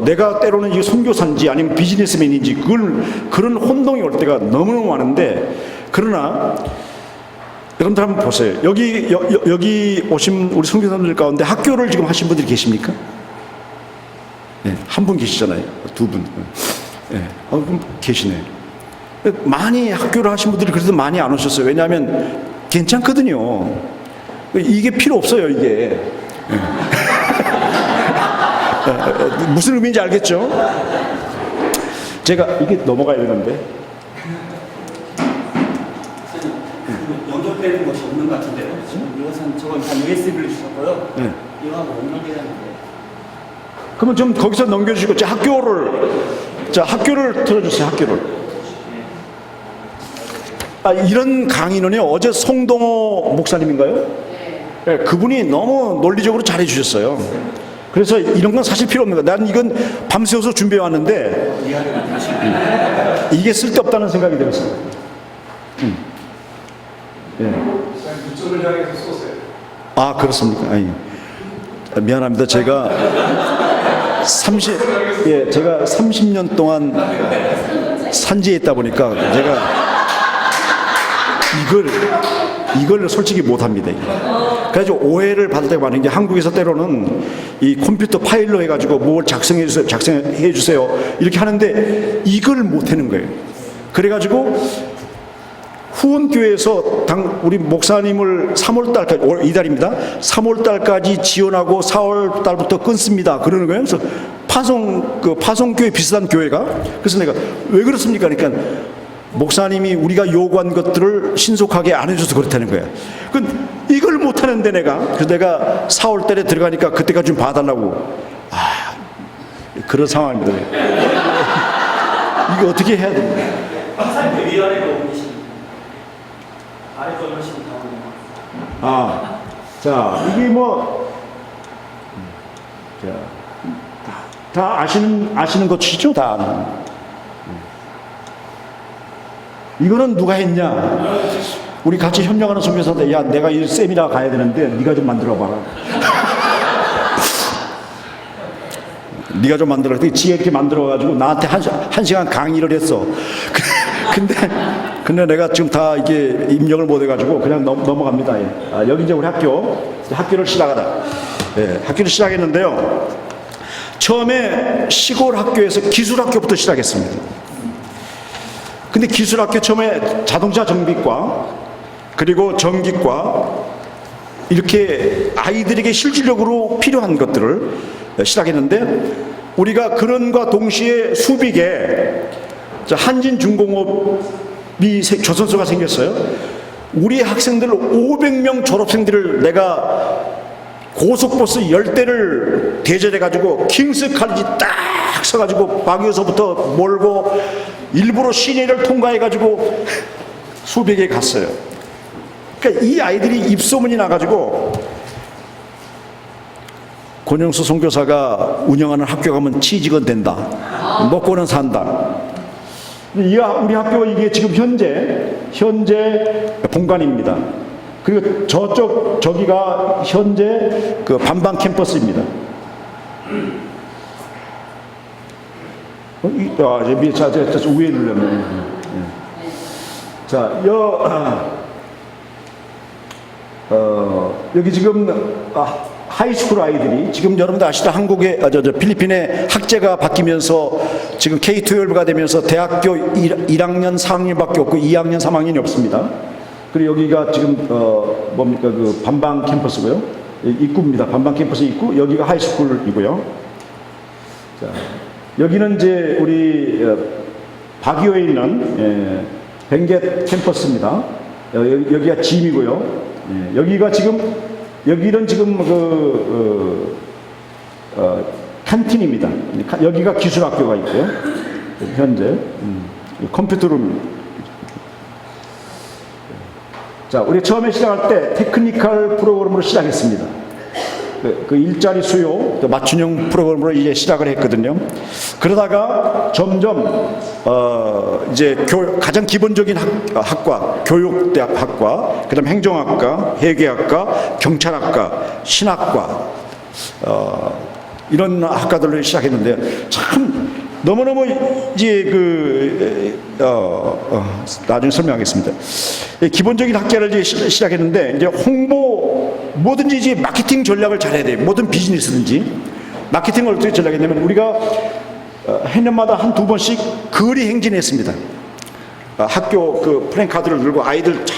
내가 때로는 이게 선교사인지 아니면 비즈니스맨인지 그런 혼동이 올 때가 너무너무 많은데, 그러나 여러분들 한번 보세요. 여기 오신 우리 선교사님들 가운데 학교를 지금 하신 분들이 계십니까? 네, 한 분 계시잖아요. 두 분. 네, 계시네. 많이 학교를 하신 분들이 그래도 많이 안 오셨어요. 왜냐하면 괜찮거든요. 이게 필요 없어요, 이게. 네. 무슨 의미인지 알겠죠? 제가 이게 넘어가야 되는데. 연결되는 것이 없는 것 같은데요. 이것은 저건 다 USB를 주셨고요. 네. 이거하고 연결되는데. 그러면 좀 거기서 넘겨주시고, 학교를 틀어주세요. 학교를. 이런 강의는요, 어제 송동호 목사님인가요? 네, 그분이 너무 논리적으로 잘해 주셨어요. 그래서 이런 건 사실 필요 없는 거야. 난 이건 밤새워서 준비해 왔는데 이게 쓸데없다는 생각이 들었어요. 예. 그쪽을 향해서 쏘세요. 그렇습니까? 미안합니다. 제가 30년 동안 산지에 있다 보니까 제가 이걸 솔직히 못합니다. 그래서 오해를 받을 때가 많은 게, 한국에서 때로는 이 컴퓨터 파일로 해가지고 뭘 작성해 주세요 이렇게 하는데 이걸 못하는 거예요. 그래가지고 후원교회에서 우리 목사님을 3월달까지, 이달입니다. 3월달까지 지원하고 4월달부터 끊습니다. 그러는 거예요. 그래서 파송교회 비슷한 교회가. 그래서 내가 왜 그렇습니까? 그러니까 목사님이 우리가 요구한 것들을 신속하게 안 해줘서 그렇다는 거예요. 이걸 못하는데 그래서 내가 4월달에 들어가니까 그때까지 좀 봐달라고. 그런 상황입니다. 이거 어떻게 해야 됩니까? 항상 위아래로 옮기십니다. 아래 걸 훨씬 다 자, 이게 다 아시는 것이죠? 다 아는. 이거는 누가 했냐? 우리 같이 협력하는 선교사인데, 야, 내가 이 세미나 가야 되는데, 네가 좀 만들어 봐라. 네가 좀 만들어. 지혜 있게 만들어가지고 나한테 한 시간 강의를 했어. 근데 내가 지금 다 이게 입력을 못 해가지고 그냥 넘어갑니다. 여기 이제 우리 학교를 시작하다. 학교를 시작했는데요. 처음에 시골 학교에서 기술학교부터 시작했습니다. 근데 기술학교 처음에 자동차 정비과, 그리고 전기과, 이렇게 아이들에게 실질적으로 필요한 것들을 시작했는데, 우리가 그런과 동시에 수빅에 한진중공업이 조선소가 생겼어요. 우리 학생들 500명 졸업생들을 내가 고속버스 10대를 대절해가지고 킹스 칼리지 딱 서가지고 박유서부터 몰고 일부러 시내를 통과해가지고 수빅에 갔어요. 그러니까 이 아이들이 입소문이 나가지고 권영수 선교사가 운영하는 학교 가면 취직은 된다. 먹고는 산다. 우리 학교 이게 지금 현재 본관입니다. 그리고 저기가 현재 그 반방 캠퍼스입니다. 저 위에 누르면. 자, 여기 지금 하이스쿨 아이들이 지금 여러분들 아시다 한국의 필리핀의 학제가 바뀌면서 지금 K-12가 되면서 대학교 1학년 4학년밖에 없고 2학년 3학년이 없습니다. 그리고 여기가 지금 뭡니까 그 반방 캠퍼스고요. 입구입니다. 반방 캠퍼스 입구. 여기가 하이스쿨이고요. 자, 여기는 이제 우리 바기오에 있는 벵겟 캠퍼스입니다. 여기가 짐이고요. 여기는 지금 칸틴입니다. 여기가 기술학교가 있고요. 현재 컴퓨터룸. 자, 우리 처음에 시작할 때 테크니컬 프로그램으로 시작했습니다. 그 일자리 수요 맞춤형 프로그램으로 이제 시작을 했거든요. 그러다가 점점 이제 가장 기본적인 학과, 교육대학학과, 그다음 행정학과, 회계학과, 경찰학과, 신학과 이런 학과들을 시작했는데 참 너무너무 이제 나중에 설명하겠습니다. 기본적인 학과를 이제 시작했는데 이제 뭐든지 이제 마케팅 전략을 잘해야 돼요. 모든 비즈니스든지 마케팅을 어떻게 전략했냐면 우리가 해년마다 한두 번씩 거리 행진했습니다. 학교 그 플랜카드를 들고 아이들 쫙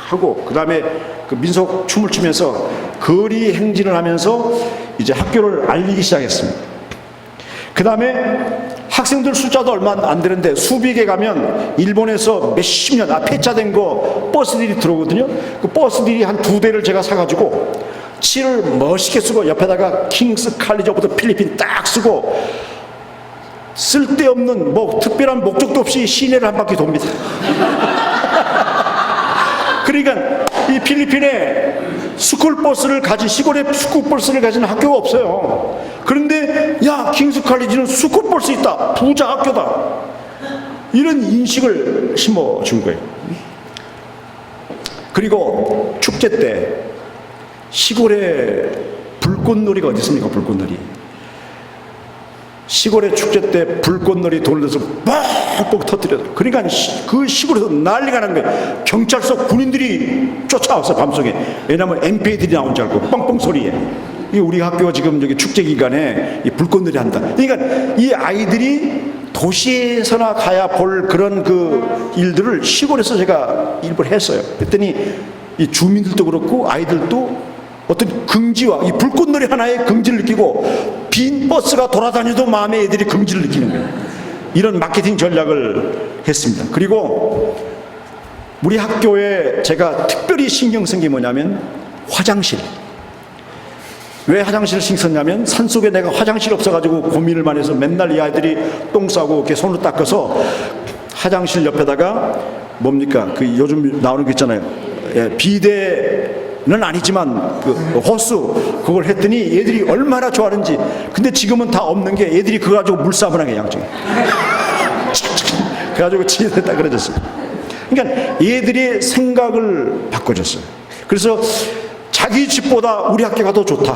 하고 그 다음에 그 민속 춤을 추면서 거리 행진을 하면서 이제 학교를 알리기 시작했습니다. 그 다음에 학생들 숫자도 얼마 안 되는데 수빅에 가면 일본에서 몇십 년 폐차된 거 버스들이 들어오거든요. 그 버스들이 한 2대를 제가 사가지고 칠을 멋있게 쓰고 옆에다가 킹스 칼리지 오브 더 필리핀 딱 쓰고 쓸데없는 특별한 목적도 없이 시내를 한 바퀴 돕니다. 그러니까 이 필리핀에 시골에 스쿨버스를 가진 학교가 없어요. 그런데 야, 킹스 칼리지는 스쿨버스 있다, 부자 학교다, 이런 인식을 심어준 거예요. 그리고 축제 때 시골에 불꽃놀이가 어디 있습니까? 불꽃놀이. 시골의 축제 때 불꽃놀이 돌려서 뻑뻑 터뜨려요. 그러니까 그 시골에서 난리가 난 거예요. 경찰서 군인들이 쫓아왔어요, 밤속에. 왜냐하면 MP들이 나온 줄 알고 뻥뻥 소리에. 이 우리 학교가 지금 여기 축제 기간에 이 불꽃놀이 한다. 그러니까 이 아이들이 도시에서나 가야 볼 그런 그 일들을 시골에서 제가 일부러 했어요. 그랬더니 이 주민들도 그렇고 아이들도 어떤 긍지와 이 불꽃놀이 하나에 긍지를 느끼고 빈 버스가 돌아다녀도 마음에 애들이 긍지를 느끼는 거예요. 이런 마케팅 전략을 했습니다. 그리고 우리 학교에 제가 특별히 신경 쓴 게 뭐냐면 화장실. 왜 화장실을 신경 썼냐면 산속에 내가 화장실 없어가지고 고민을 많이 해서 맨날 이 아이들이 똥 싸고 이렇게 손을 닦아서 화장실 옆에다가 뭡니까 그 요즘 나오는 거 있잖아요. 예, 비데는 아니지만 그 호수 그걸 했더니 얘들이 얼마나 좋아하는지. 근데 지금은 다 없는 게 애들이 그거 가지고 물싸움을 하게 양쪽에. 그래가지고 지냈다 그러졌어요. 그러니까 얘들의 생각을 바꿔줬어요. 그래서 자기 집보다 우리 학교가 더 좋다.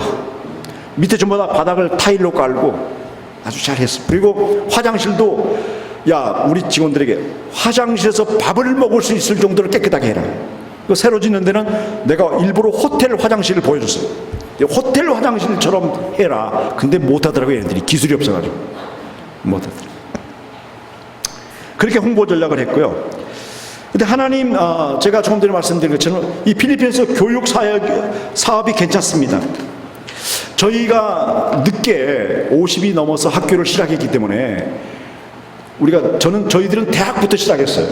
밑에 전부 다 바닥을 타일로 깔고 아주 잘했어. 그리고 화장실도 야 우리 직원들에게 화장실에서 밥을 먹을 수 있을 정도로 깨끗하게 해라. 그 새로 짓는 데는 내가 일부러 호텔 화장실을 보여줬어요. 호텔 화장실처럼 해라. 근데 못하더라고요. 얘들이 기술이 없어가지고 못하더라고요. 그렇게 홍보 전략을 했고요. 근데 하나님, 제가 조금 전에 말씀드린 것처럼 이 필리핀에서 교육 사업이 괜찮습니다. 저희가 늦게 50이 넘어서 학교를 시작했기 때문에 저희들은 대학부터 시작했어요.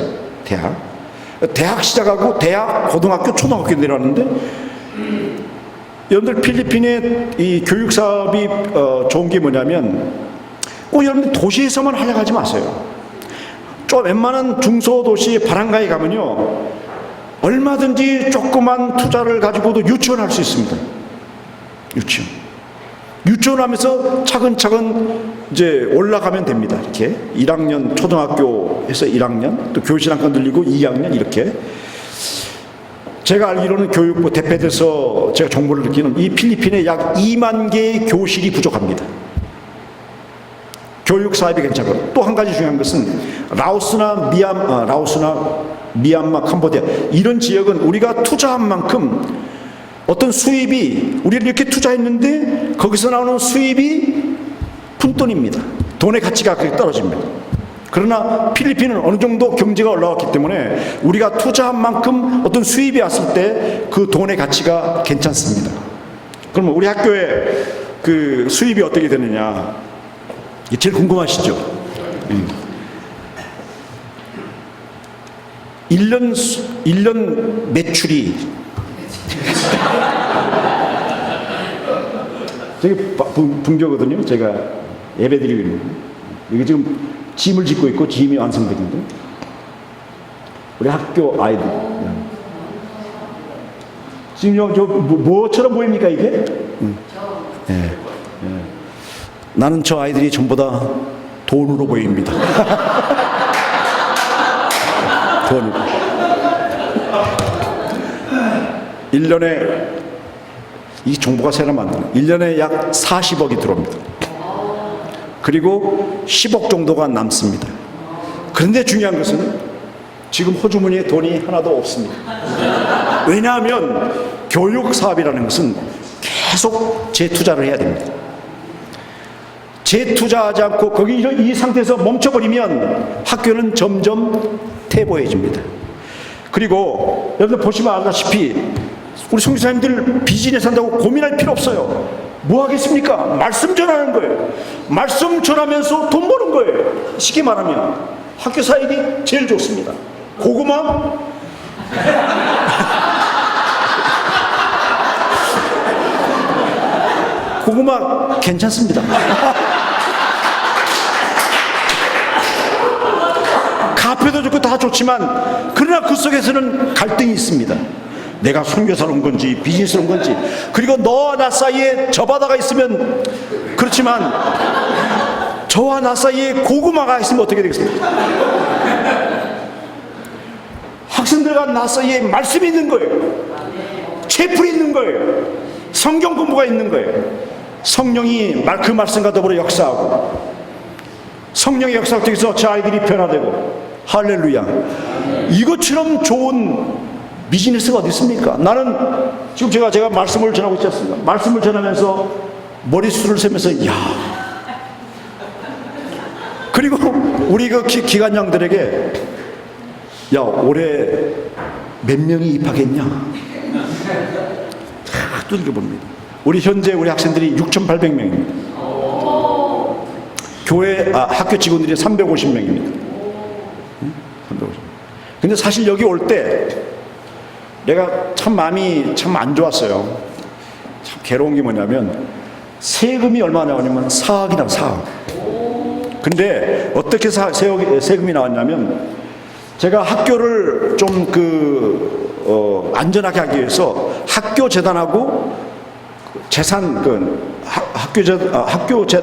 대학 시작하고 대학, 고등학교, 초등학교 내려왔는데 여러분들 필리핀의 이 교육 사업이 좋은 게 뭐냐면 꼭 여러분들 도시에서만 하려고 하지 마세요. 좀 웬만한 중소도시 바람가에 가면요 얼마든지 조그만 투자를 가지고도 유치원할 수 있습니다. 유치원하면서 차근차근 이제 올라가면 됩니다. 이렇게 1학년 초등학교에서 1학년 또 교실 한 건 늘리고 2학년 이렇게. 제가 알기로는 교육부 대표돼서 제가 정보를 느끼는 이 필리핀에 약 2만 개의 교실이 부족합니다. 교육 사업이 괜찮고 또 한 가지 중요한 것은 라오스나 미얀마, 캄보디아 이런 지역은 우리가 투자한 만큼 어떤 수입이 우리는 이렇게 투자했는데 거기서 나오는 수입이 푼돈입니다. 돈의 가치가 그렇게 떨어집니다. 그러나 필리핀은 어느 정도 경제가 올라왔기 때문에 우리가 투자한 만큼 어떤 수입이 왔을 때 그 돈의 가치가 괜찮습니다. 그러면 우리 학교에 그 수입이 어떻게 되느냐? 제일 궁금하시죠? 1년 매출이 저기 분교거든요. 제가 예배드리고 있는 이게 지금 짐을 짓고 있고 짐이 완성되는데 우리 학교 아이들 지금 뭐처럼 보입니까 이게? 나는 저 아이들이 전부 다 돈으로 보입니다. 돈으로. 1년에 이 정보가 새로 만드는 1년에 약 40억이 들어옵니다. 그리고 10억 정도가 남습니다. 그런데 중요한 것은 지금 호주머니에 돈이 하나도 없습니다. 왜냐하면 교육 사업이라는 것은 계속 재투자를 해야 됩니다. 재투자하지 않고 거기 이 상태에서 멈춰버리면 학교는 점점 퇴보해집니다. 그리고 여러분들 보시면 알다시피 우리 선교사님들 비즈니스 한다고 고민할 필요 없어요. 뭐 하겠습니까? 말씀 전하는 거예요. 말씀 전하면서 돈 버는 거예요. 쉽게 말하면 학교 사역이 제일 좋습니다. 고구마 고구마 괜찮습니다. 카페도 좋고 다 좋지만 그러나 그 속에서는 갈등이 있습니다. 내가 선교사로 온 건지 비즈니스로 온 건지. 그리고 너와 나 사이에 저 바다가 있으면 그렇지만 저와 나 사이에 고구마가 있으면 어떻게 되겠습니까? 학생들과 나 사이에 말씀이 있는 거예요. 채플이 있는 거예요. 성경 공부가 있는 거예요. 성령이 그 말씀과 더불어 역사하고 성령의 역사 속에서 저 아이들이 변화되고 할렐루야. 이것처럼 좋은 비즈니스가 어디 있습니까? 나는 지금 제가 말씀을 전하고 있지 않습니까? 말씀을 전하면서 머릿수를 세면서 야 그리고 우리 그 기관장들에게 야 올해 몇 명이 입학했냐? 다 두들겨 봅니다. 우리 현재 우리 학생들이 6,800명입니다. 학교 직원들이 350명입니다. 350. 근데 사실 여기 올 때 내가 참 마음이 참 안 좋았어요. 참 괴로운 게 뭐냐면 세금이 얼마나 나오냐면 4억이 나와 4억. 근데 어떻게 세금이 나왔냐면 제가 학교를 좀 안전하게 하기 위해서 학교 재단하고 재산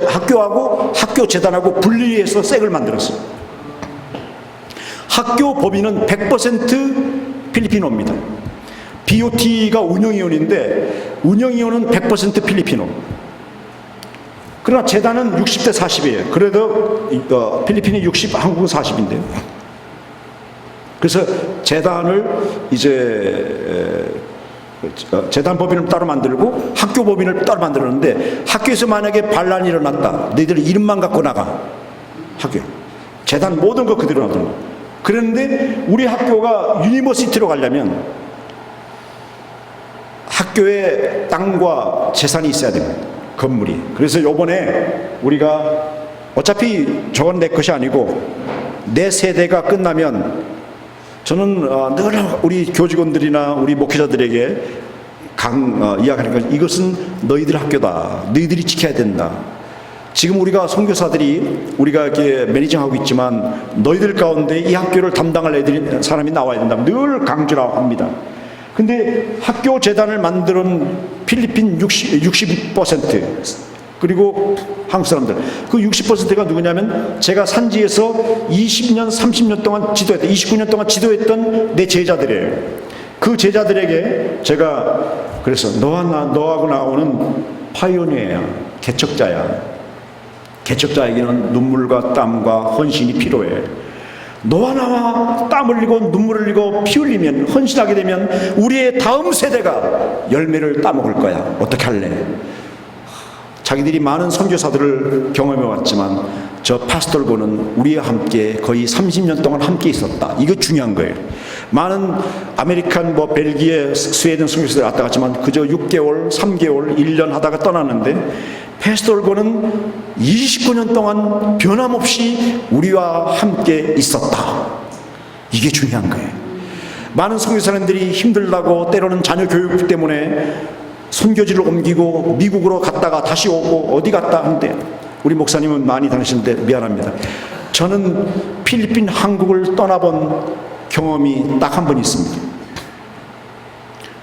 학교하고 학교 재단하고 분리해서 섹을 만들었어요. 학교 법인은 100% 필리핀어입니다. BOT가 운영위원인데 운영위원은 100% 필리핀어. 그러나 재단은 60대 40이에요. 그래도 필리핀이 60, 한국은 40인데요. 그래서 재단을 이제 재단 법인을 따로 만들고 학교 법인을 따로 만들었는데 학교에서 만약에 반란이 일어났다. 너희들 이름만 갖고 나가. 학교. 재단 모든 거 그대로 놔두는 거. 그런데 우리 학교가 유니버시티로 가려면 학교에 땅과 재산이 있어야 됩니다. 건물이. 그래서 요번에 우리가 어차피 저건 내 것이 아니고 내 세대가 끝나면 저는 늘 우리 교직원들이나 우리 목회자들에게 이야기하는 건 이것은 너희들 학교다. 너희들이 지켜야 된다. 지금 우리가 선교사들이 우리가 이렇게 매니징하고 있지만 너희들 가운데 이 학교를 담당할 사람이 나와야 된다. 늘 강조를 합니다. 근데 학교 재단을 만드는 필리핀 60% 그리고 한국 사람들 그 60%가 누구냐면 제가 산지에서 20년 30년 동안 지도했던 29년 동안 지도했던 내 제자들이에요. 그 제자들에게 제가 그래서 너하고 나오는 파이오니어야. 개척자야. 개척자에게는 눈물과 땀과 헌신이 필요해. 너와 나와 땀 흘리고 눈물 흘리고 피 흘리면 헌신하게 되면 우리의 다음 세대가 열매를 따먹을 거야. 어떻게 할래? 자기들이 많은 선교사들을 경험해 왔지만 저 파스톨고는 우리와 함께 거의 30년 동안 함께 있었다. 이거 중요한 거예요. 많은 아메리칸 벨기에 스웨덴 선교사들 왔다 갔지만 그저 6개월 3개월 1년 하다가 떠났는데 파스톨고는 29년 동안 변함없이 우리와 함께 있었다. 이게 중요한 거예요. 많은 선교사님들이 힘들다고 때로는 자녀 교육 때문에 선교지를 옮기고 미국으로 갔다가 다시 오고 어디 갔다 하는데 우리 목사님은 많이 다니시는데 미안합니다. 저는 필리핀 한국을 떠나본 경험이 딱 한 번 있습니다.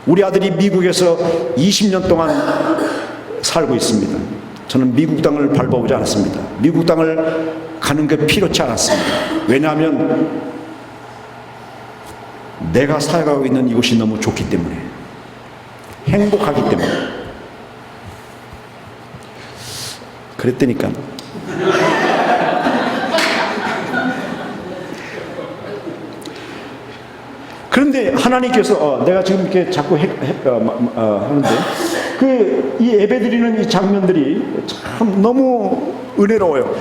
우리 아들이 미국에서 20년 동안 살고 있습니다. 저는 미국 땅을 밟아보지 않았습니다. 미국 땅을 가는 게 필요치 않았습니다. 왜냐하면 내가 살아가고 있는 이곳이 너무 좋기 때문에, 행복하기 때문에. 그랬다니까. 그런데 하나님께서 내가 지금 이렇게 자꾸 하는데 이 예배드리는 이 장면들이 참 너무 은혜로워요.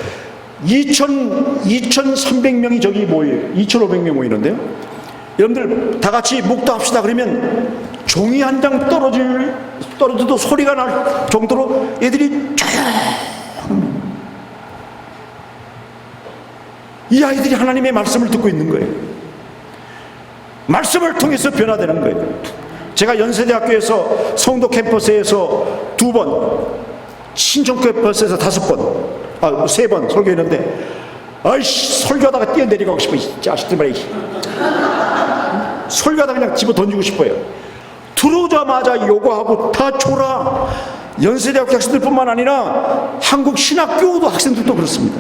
2,300명이 저기 모여요. 2,500명 모이는데요. 여러분들 다 같이 묵도합시다 그러면 종이 한 장 떨어져도 소리가 날 정도로 애들이 조용. 이 아이들이 하나님의 말씀을 듣고 있는 거예요. 말씀을 통해서 변화되는 거예요. 제가 연세대학교에서 성도 캠퍼스에서 2번, 신촌 캠퍼스에서 5번, 3번 설교했는데, 아이씨, 설교하다가 뛰어내리고 싶어, 이 자식들 말이야. 설교하다 그냥 집어 던지고 싶어요. 들어오자마자 요구하고 다 줘라. 연세대학교 학생들뿐만 아니라 한국 신학교도 학생들도 그렇습니다.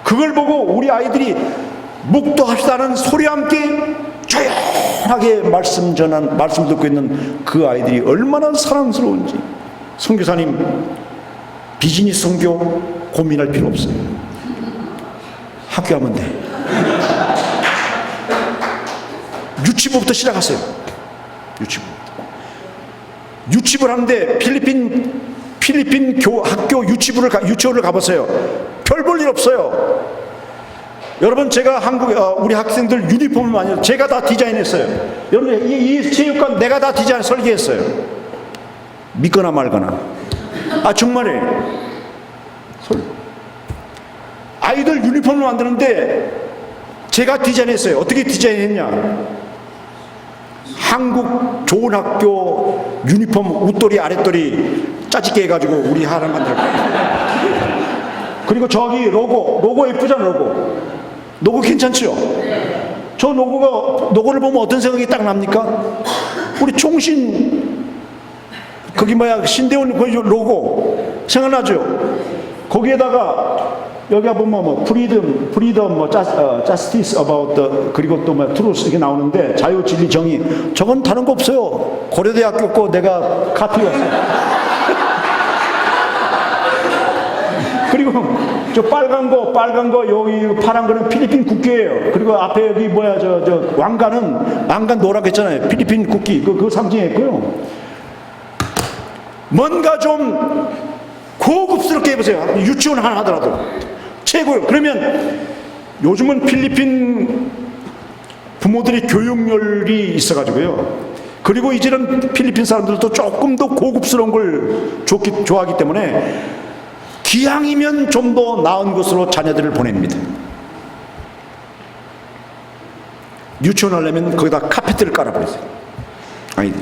그걸 보고 우리 아이들이 묵도합시다는 소리와 함께 조용하게 말씀 듣고 있는 그 아이들이 얼마나 사랑스러운지. 선교사님, 비즈니스 선교 고민할 필요 없어요. 학교하면 돼. 유치부부터 시작하세요. 유치부를 하는데 필리핀 학교 유치원을 가보세요. 별 볼 일 없어요. 여러분 제가 우리 학생들 유니폼을 많이 제가 다 디자인했어요. 여러분 이 체육관 내가 다 디자인 설계했어요. 믿거나 말거나. 정말이에요. 아이들 유니폼을 만드는데 제가 디자인했어요. 어떻게 디자인했냐? 한국 좋은 학교 유니폼 웃돌이 아랫돌이 짜집게 해가지고 우리 하나 만들고. 그리고 저기 로고 예쁘잖아. 로고 괜찮죠? 저 로고를 보면 어떤 생각이 딱 납니까? 우리 총신 거기 신대원 그 로고 생각나죠? 거기에다가 여기 보면 프리덤 justice about the 그리고 또 truth 이렇게 나오는데 자유 진리 정의 저건 다른 거 없어요. 고려대학교 거 내가 카피했어요. 그리고 저 빨간 거 여기 파란 거는 필리핀 국기예요. 그리고 앞에 여기 저 왕관 노랗게 했잖아요. 필리핀 국기 그거 상징했고요. 뭔가 좀 고급스럽게 해보세요. 유치원 하나 하더라도 최고요. 그러면 요즘은 필리핀 부모들이 교육열이 있어가지고요. 그리고 이제는 필리핀 사람들도 조금 더 고급스러운 걸 좋아하기 때문에 기왕이면 좀 더 나은 곳으로 자녀들을 보냅니다. 유치원 하려면 거기다 카페트를 깔아버리세요. 아이들.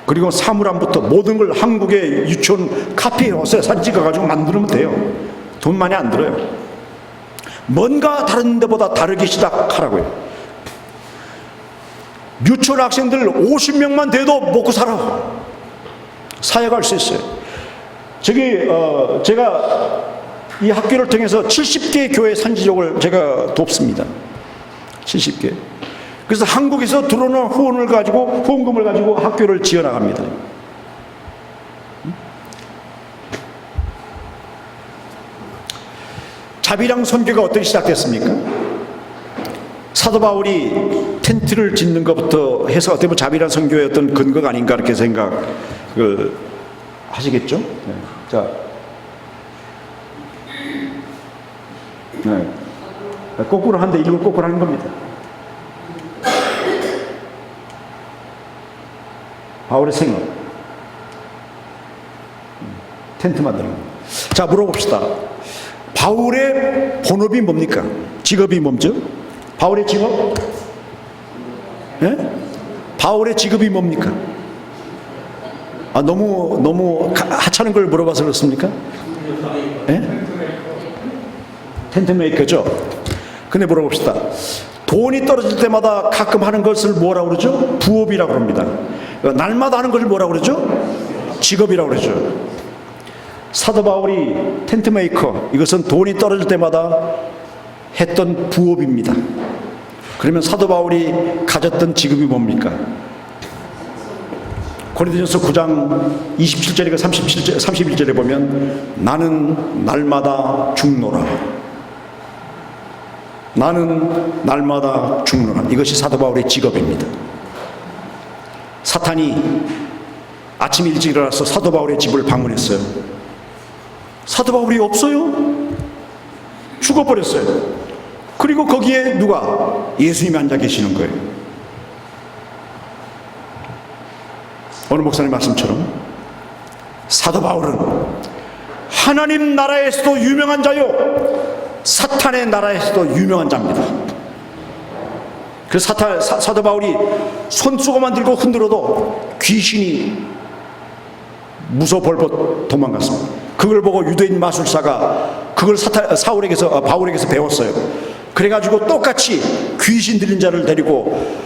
그리고 사물함부터 모든 걸 한국의 유치원 카피해 와서 사진 찍어가지고 만들면 돼요. 돈 많이 안 들어요. 뭔가 다른 데보다 다르게 시작하라고요. 유치원 학생들 50명만 돼도 먹고 살아. 사회가 할 수 있어요. 제가 이 학교를 통해서 70개 교회 산지족을 제가 돕습니다. 70개. 그래서 한국에서 들어오는 후원금을 가지고 학교를 지어나갑니다. 자비랑 선교가 어떻게 시작됐습니까? 사도 바울이 텐트를 짓는 것부터 해서 어떻게 보면 자비랑 선교의 어떤 근거가 아닌가 이렇게 생각을 하시겠죠? 네. 자, 네. 거꾸로 한데 이걸 거꾸로 하는 겁니다. 바울의 생업, 텐트 만드는 거. 자, 물어봅시다. 바울의 본업이 뭡니까? 직업이 뭐죠? 바울의 직업? 예? 바울의 직업이 뭡니까? 너무 하찮은 걸 물어봐서 그렇습니까? 예? 텐트 메이커죠? 근데 물어봅시다. 돈이 떨어질 때마다 가끔 하는 것을 뭐라고 그러죠? 부업이라고 합니다. 날마다 하는 것을 뭐라고 그러죠? 직업이라고 그러죠. 사도 바울이 텐트 메이커, 이것은 돈이 떨어질 때마다 했던 부업입니다. 그러면 사도 바울이 가졌던 직업이 뭡니까? 고린도전서 9장 27절과 31절에 보면 나는 날마다 죽노라. 나는 날마다 죽노라. 이것이 사도 바울의 직업입니다. 사탄이 아침 일찍 일어나서 사도 바울의 집을 방문했어요. 사도 바울이 없어요. 죽어버렸어요. 그리고 거기에 누가? 예수님이 앉아 계시는 거예요. 오늘 목사님 말씀처럼 사도 바울은 하나님 나라에서도 유명한 자요 사탄의 나라에서도 유명한 자입니다. 그래서 사도 바울이 손수건만 들고 흔들어도 귀신이 무서워 벌벌 도망갔습니다. 그걸 보고 유대인 마술사가 그걸 바울에게서 배웠어요. 그래가지고 똑같이 귀신 들린 자를 데리고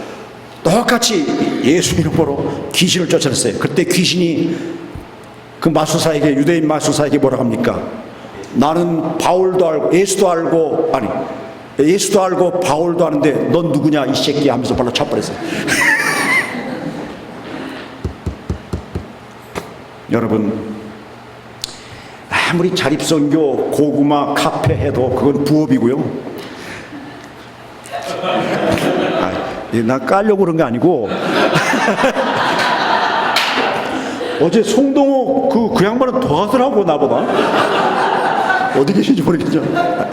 똑같이 예수 이름으로 귀신을 쫓아냈어요. 그때 귀신이 그 마술사에게, 유대인 마술사에게 뭐라고 합니까? 나는 바울도 알고 예수도 알고, 아니 예수도 알고 바울도 아는데 넌 누구냐 이 새끼 하면서 발로 차버렸어요. 여러분, 아무리 자립선교 고구마 카페 해도 그건 부업이고요. 나 까려고 그런 게 아니고 어제 송동호 그 양반은 더 하더라고 나보다. 어디 계신지 모르겠죠.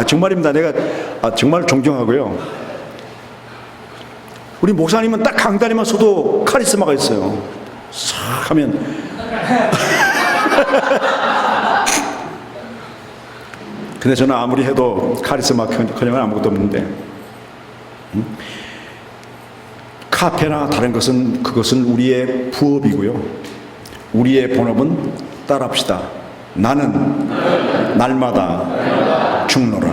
정말입니다. 내가 정말 존경하고요. 우리 목사님은 딱 강단에만 서도 카리스마가 있어요. 싹 하면 근데 저는 아무리 해도 카리스마커녕 아무것도 없는데, 카페나 다른 것은 그것은 우리의 부업이고요. 우리의 본업은 따라합시다. 나는 날마다 죽노라.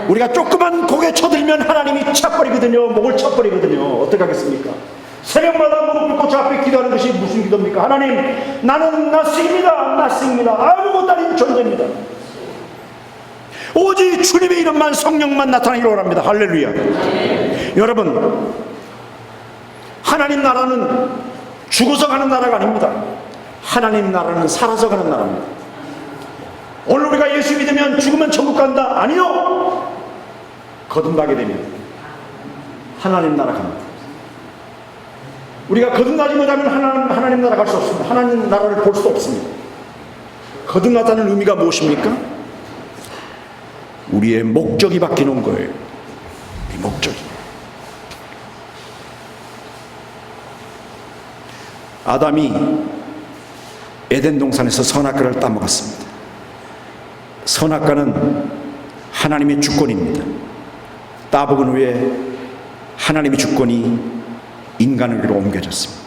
우리가 조그만 고개 쳐들면 하나님이 차버리거든요. 목을 쳐버리거든요. 어떻게 하겠습니까? 새벽마다 무릎 꿇고 저 앞에 기도하는 것이 무슨 기도입니까? 하나님, 나는 낯습니다. 아무것도 아닌 존재입니다. 오직 주님의 이름만, 성령만 나타나기를 원합니다. 할렐루야. 여러분, 하나님 나라는 죽어서 가는 나라가 아닙니다. 하나님 나라는 살아서 가는 나라입니다. 오늘 우리가 예수 믿으면 죽으면 천국 간다? 아니요. 거듭나게 되면 하나님 나라 갑니다. 우리가 거듭나지 못하면 하나님 나라 갈 수 없습니다. 하나님 나라를 볼 수 없습니다. 거듭나다는 의미가 무엇입니까? 우리의 목적이 바뀌는 거예요. 우리 목적이. 아담이 에덴 동산에서 선악과를 따먹었습니다. 선악과는 하나님의 주권입니다. 따먹은 후에 하나님의 주권이 인간에게로 옮겨졌습니다.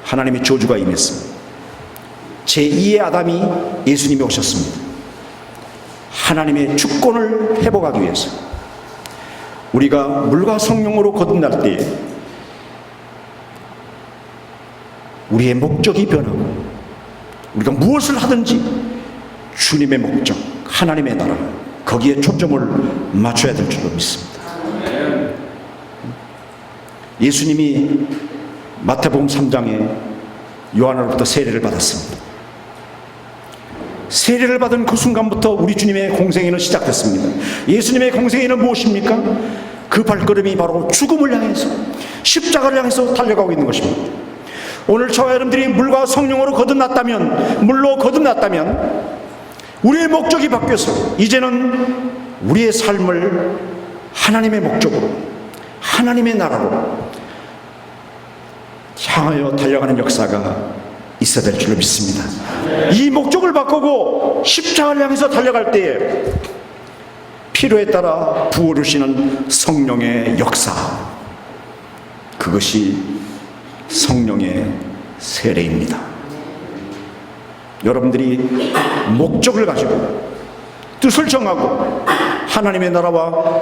하나님의 저주가 임했습니다. 제2의 아담이 예수님이 오셨습니다. 하나님의 주권을 회복하기 위해서 우리가 물과 성령으로 거듭날 때에 우리의 목적이 변하고 우리가 무엇을 하든지 주님의 목적, 하나님의 나라, 거기에 초점을 맞춰야 될 줄로 믿습니다. 예수님이 마태복음 3장에 요한으로부터 세례를 받았습니다. 세례를 받은 그 순간부터 우리 주님의 공생애는 시작됐습니다. 예수님의 공생애는 무엇입니까? 그 발걸음이 바로 죽음을 향해서, 십자가를 향해서 달려가고 있는 것입니다. 오늘 저와 여러분들이 물과 성령으로 물로 거듭났다면 우리의 목적이 바뀌어서 이제는 우리의 삶을 하나님의 목적으로, 하나님의 나라로 향하여 달려가는 역사가 있어야 될 줄로 믿습니다. 이 목적을 바꾸고 십자가를 향해서 달려갈 때에 필요에 따라 부어주시는 성령의 역사, 그것이 성령의 세례입니다. 여러분들이 목적을 가지고 뜻을 정하고 하나님의 나라와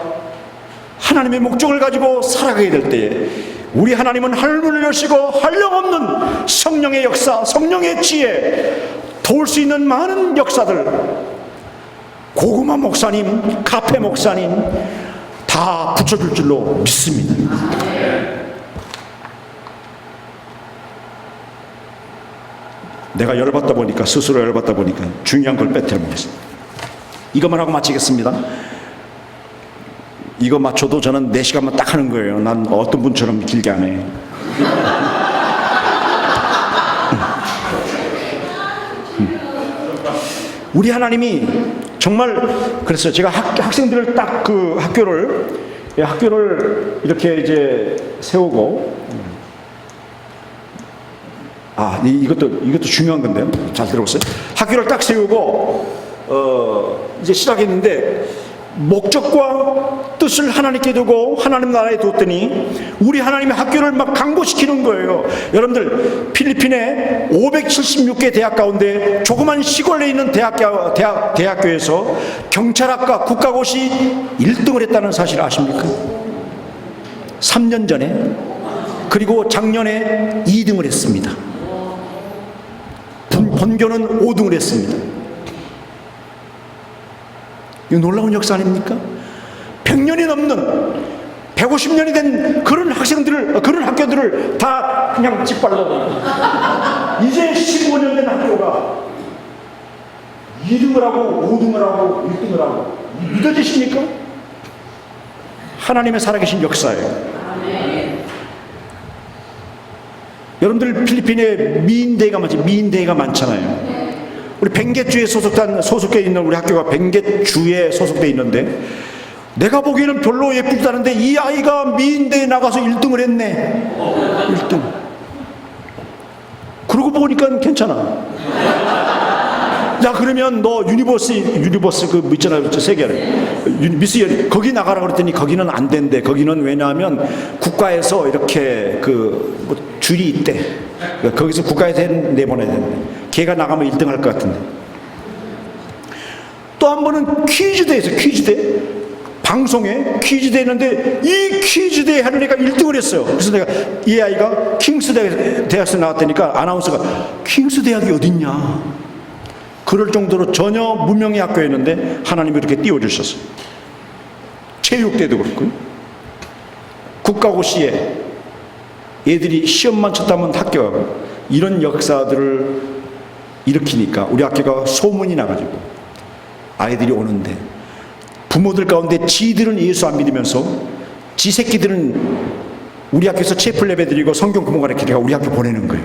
하나님의 목적을 가지고 살아가게 될 때에 우리 하나님은 하늘문을 여시고 한량없는 성령의 역사, 성령의 지혜, 도울 수 있는 많은 역사들, 고구마 목사님, 카페 목사님 다 붙여줄 줄로 믿습니다. 내가 열받다 보니까, 스스로 열받다 보니까 중요한 걸 빼뜨려보겠습니다. 이것만 하고 마치겠습니다. 이거 맞춰도 저는 4시간만 딱 하는 거예요. 난 어떤 분처럼 길게 안 해. 우리 하나님이 정말, 그랬어요. 제가 학생들을 딱 그 학교를 이렇게 이제 세우고, 이것도 중요한 건데요. 잘 들어보세요. 학교를 딱 세우고 이제 시작했는데 목적과 뜻을 하나님께 두고 하나님 나라에 뒀더니 우리 하나님의 학교를 막 강보시키는 거예요. 여러분들, 필리핀에 576개 대학 가운데 조그만 시골에 있는 대학교에서 경찰학과 국가고시 1등을 했다는 사실 아십니까? 3년 전에. 그리고 작년에 2등을 했습니다. 본교는 5등을 했습니다. 이거 놀라운 역사 아닙니까? 100년이 넘는, 150년이 된 그런 학교들을 다 그냥 짓밟아버리고 이제 15년 된 학교가 2등을 하고 5등을 하고 1등을 하고, 믿어지십니까? 하나님의 살아계신 역사예요. 여러분들, 필리핀에 미인대가 많잖아요. 우리 뱅게주에 소속돼 있는 우리 학교가 뱅게주에 소속돼 있는데 내가 보기에는 별로 예쁘지도 않은데 이 아이가 미인대에 나가서 1등을 했네. 1등. 그러고 보니까 괜찮아. 야, 그러면 너 유니버스 그 있잖아요, 세계를 미스 거기 나가라 그랬더니 거기는 안 된대. 거기는 왜냐하면 국가에서 이렇게 뭐 줄이 있대. 거기서 국가에서 내보내야 된대. 걔가 나가면 1등 할 것 같은데. 또 한 번은 퀴즈대에서 퀴즈대 방송에 퀴즈대 했는데 이 퀴즈대에 하는 애가 1등을 했어요. 그래서 내가 이 아이가 킹스 대학에서 나왔다니까 아나운서가 킹스 대학이 어딨냐 그럴 정도로 전혀 무명의 학교였는데 하나님이 이렇게 띄워주셨어요. 체육대도 그렇고 국가고시에 애들이 시험만 쳤다면 합격하고 이런 역사들을 일으키니까 우리 학교가 소문이 나가지고 아이들이 오는데 부모들 가운데 지들은 예수 안 믿으면서 지 새끼들은 우리 학교에서 체플 예배 드리고 성경 공부 가르치니까 우리 학교 보내는 거예요.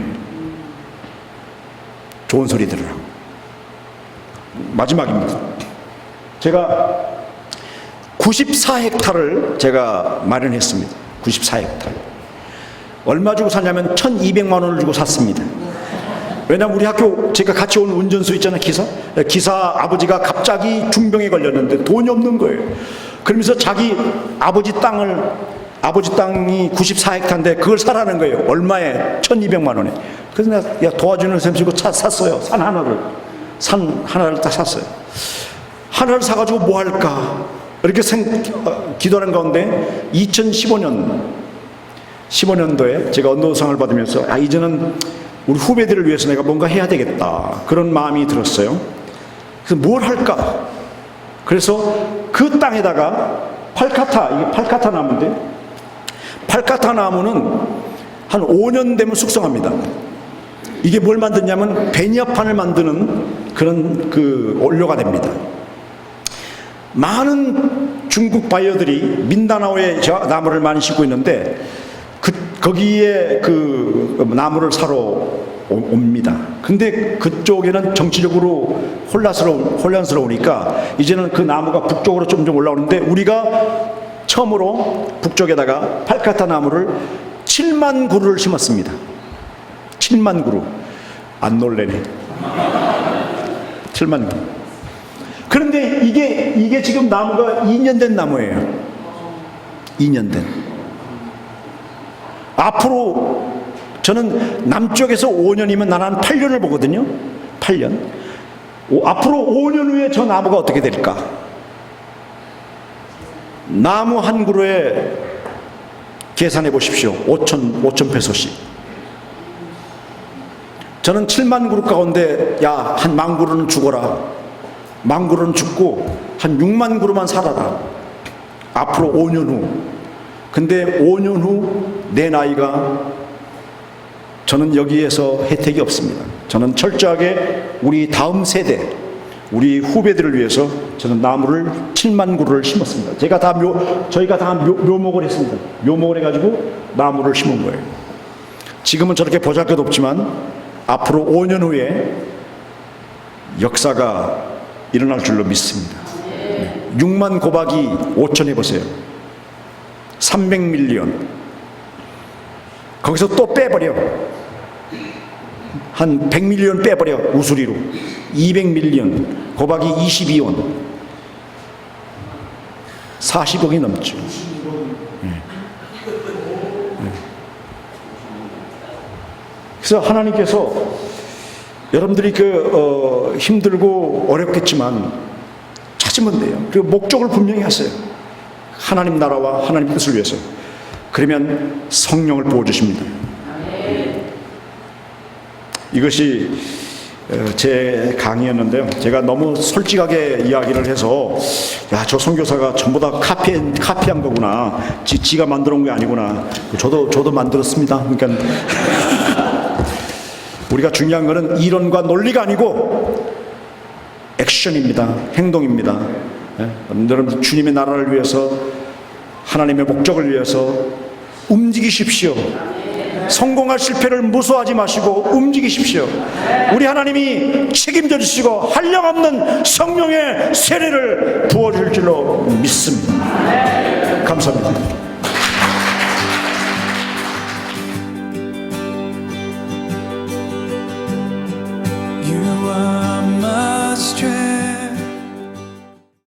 좋은 소리 들으라고. 마지막입니다. 제가 94헥타를 제가 마련했습니다. 94헥타. 얼마 주고 샀냐면 1200만 원을 주고 샀습니다. 왜냐면 우리 학교 제가 같이 온 운전수 있잖아요. 기사 아버지가 갑자기 중병에 걸렸는데 돈이 없는 거예요. 그러면서 자기 아버지 땅이 94헥타인데 그걸 사라는 거예요. 얼마에? 1200만 원에. 그래서 내가 도와주는 셈 치고 샀어요. 산 하나를 딱 샀어요. 하나를 사가지고 뭐 할까 이렇게 기도하는 가운데 2015년도에 제가 언도상을 받으면서 이제는 우리 후배들을 위해서 내가 뭔가 해야 되겠다 그런 마음이 들었어요. 그래서 뭘 할까? 그래서 그 땅에다가 이게 팔카타 나무인데 팔카타 나무는 한 5년 되면 숙성합니다. 이게 뭘 만드냐면 베니어판을 만드는 그런 원료가 됩니다. 많은 중국 바이어들이 민다나오에 나무를 많이 심고 있는데 거기에 나무를 사러 옵니다. 근데 그쪽에는 정치적으로 혼란스러우니까 이제는 그 나무가 북쪽으로 좀 올라오는데 우리가 처음으로 북쪽에다가 팔카타 나무를 7만 그루를 심었습니다. 7만 그루. 안 놀래네. 7만 그루. 그런데 이게 지금 나무가 2년 된 나무예요. 2년 된. 앞으로 저는 남쪽에서 5년이면 나는 한 8년을 보거든요. 8년. 앞으로 5년 후에 저 나무가 어떻게 될까? 나무 한 그루에 계산해 보십시오. 5천 페소씩. 저는 7만 그루 가운데 한 1만 그루는 죽어라. 1만 그루는 죽고 한 6만 그루만 살아라. 앞으로 5년 후. 근데 5년 후 내 나이가 저는 여기에서 혜택이 없습니다. 저는 철저하게 우리 다음 세대, 우리 후배들을 위해서 저는 나무를 7만 그루를 심었습니다. 저희가 다 묘목을 했습니다. 묘목을 해가지고 나무를 심은 거예요. 지금은 저렇게 보잘것없지만 앞으로 5년 후에 역사가 일어날 줄로 믿습니다. 6만 곱하기 5천 해보세요. 300밀리언. 거기서 또 빼버려. 한 100밀리언 빼버려. 우수리로. 200밀리언 곱하기 22원. 40억이 넘죠. 그래서 하나님께서 여러분들이 힘들고 어렵겠지만 찾으면 돼요. 그리고 목적을 분명히 하세요. 하나님 나라와 하나님 뜻을 위해서. 그러면 성령을 부어주십니다. 이것이 제 강의였는데요. 제가 너무 솔직하게 이야기를 해서 저 선교사가 전부 다 카피한 거구나. 지가 만들어 온 게 아니구나. 저도 만들었습니다. 그러니까 우리가 중요한 것은 이론과 논리가 아니고 액션입니다. 행동입니다. 여러분 주님의 나라를 위해서 하나님의 목적을 위해서 움직이십시오. 성공할 실패를 무서워하지 마시고 움직이십시오. 우리 하나님이 책임져 주시고 한량없는 성령의 세례를 부어줄 줄로 믿습니다. 감사합니다. You are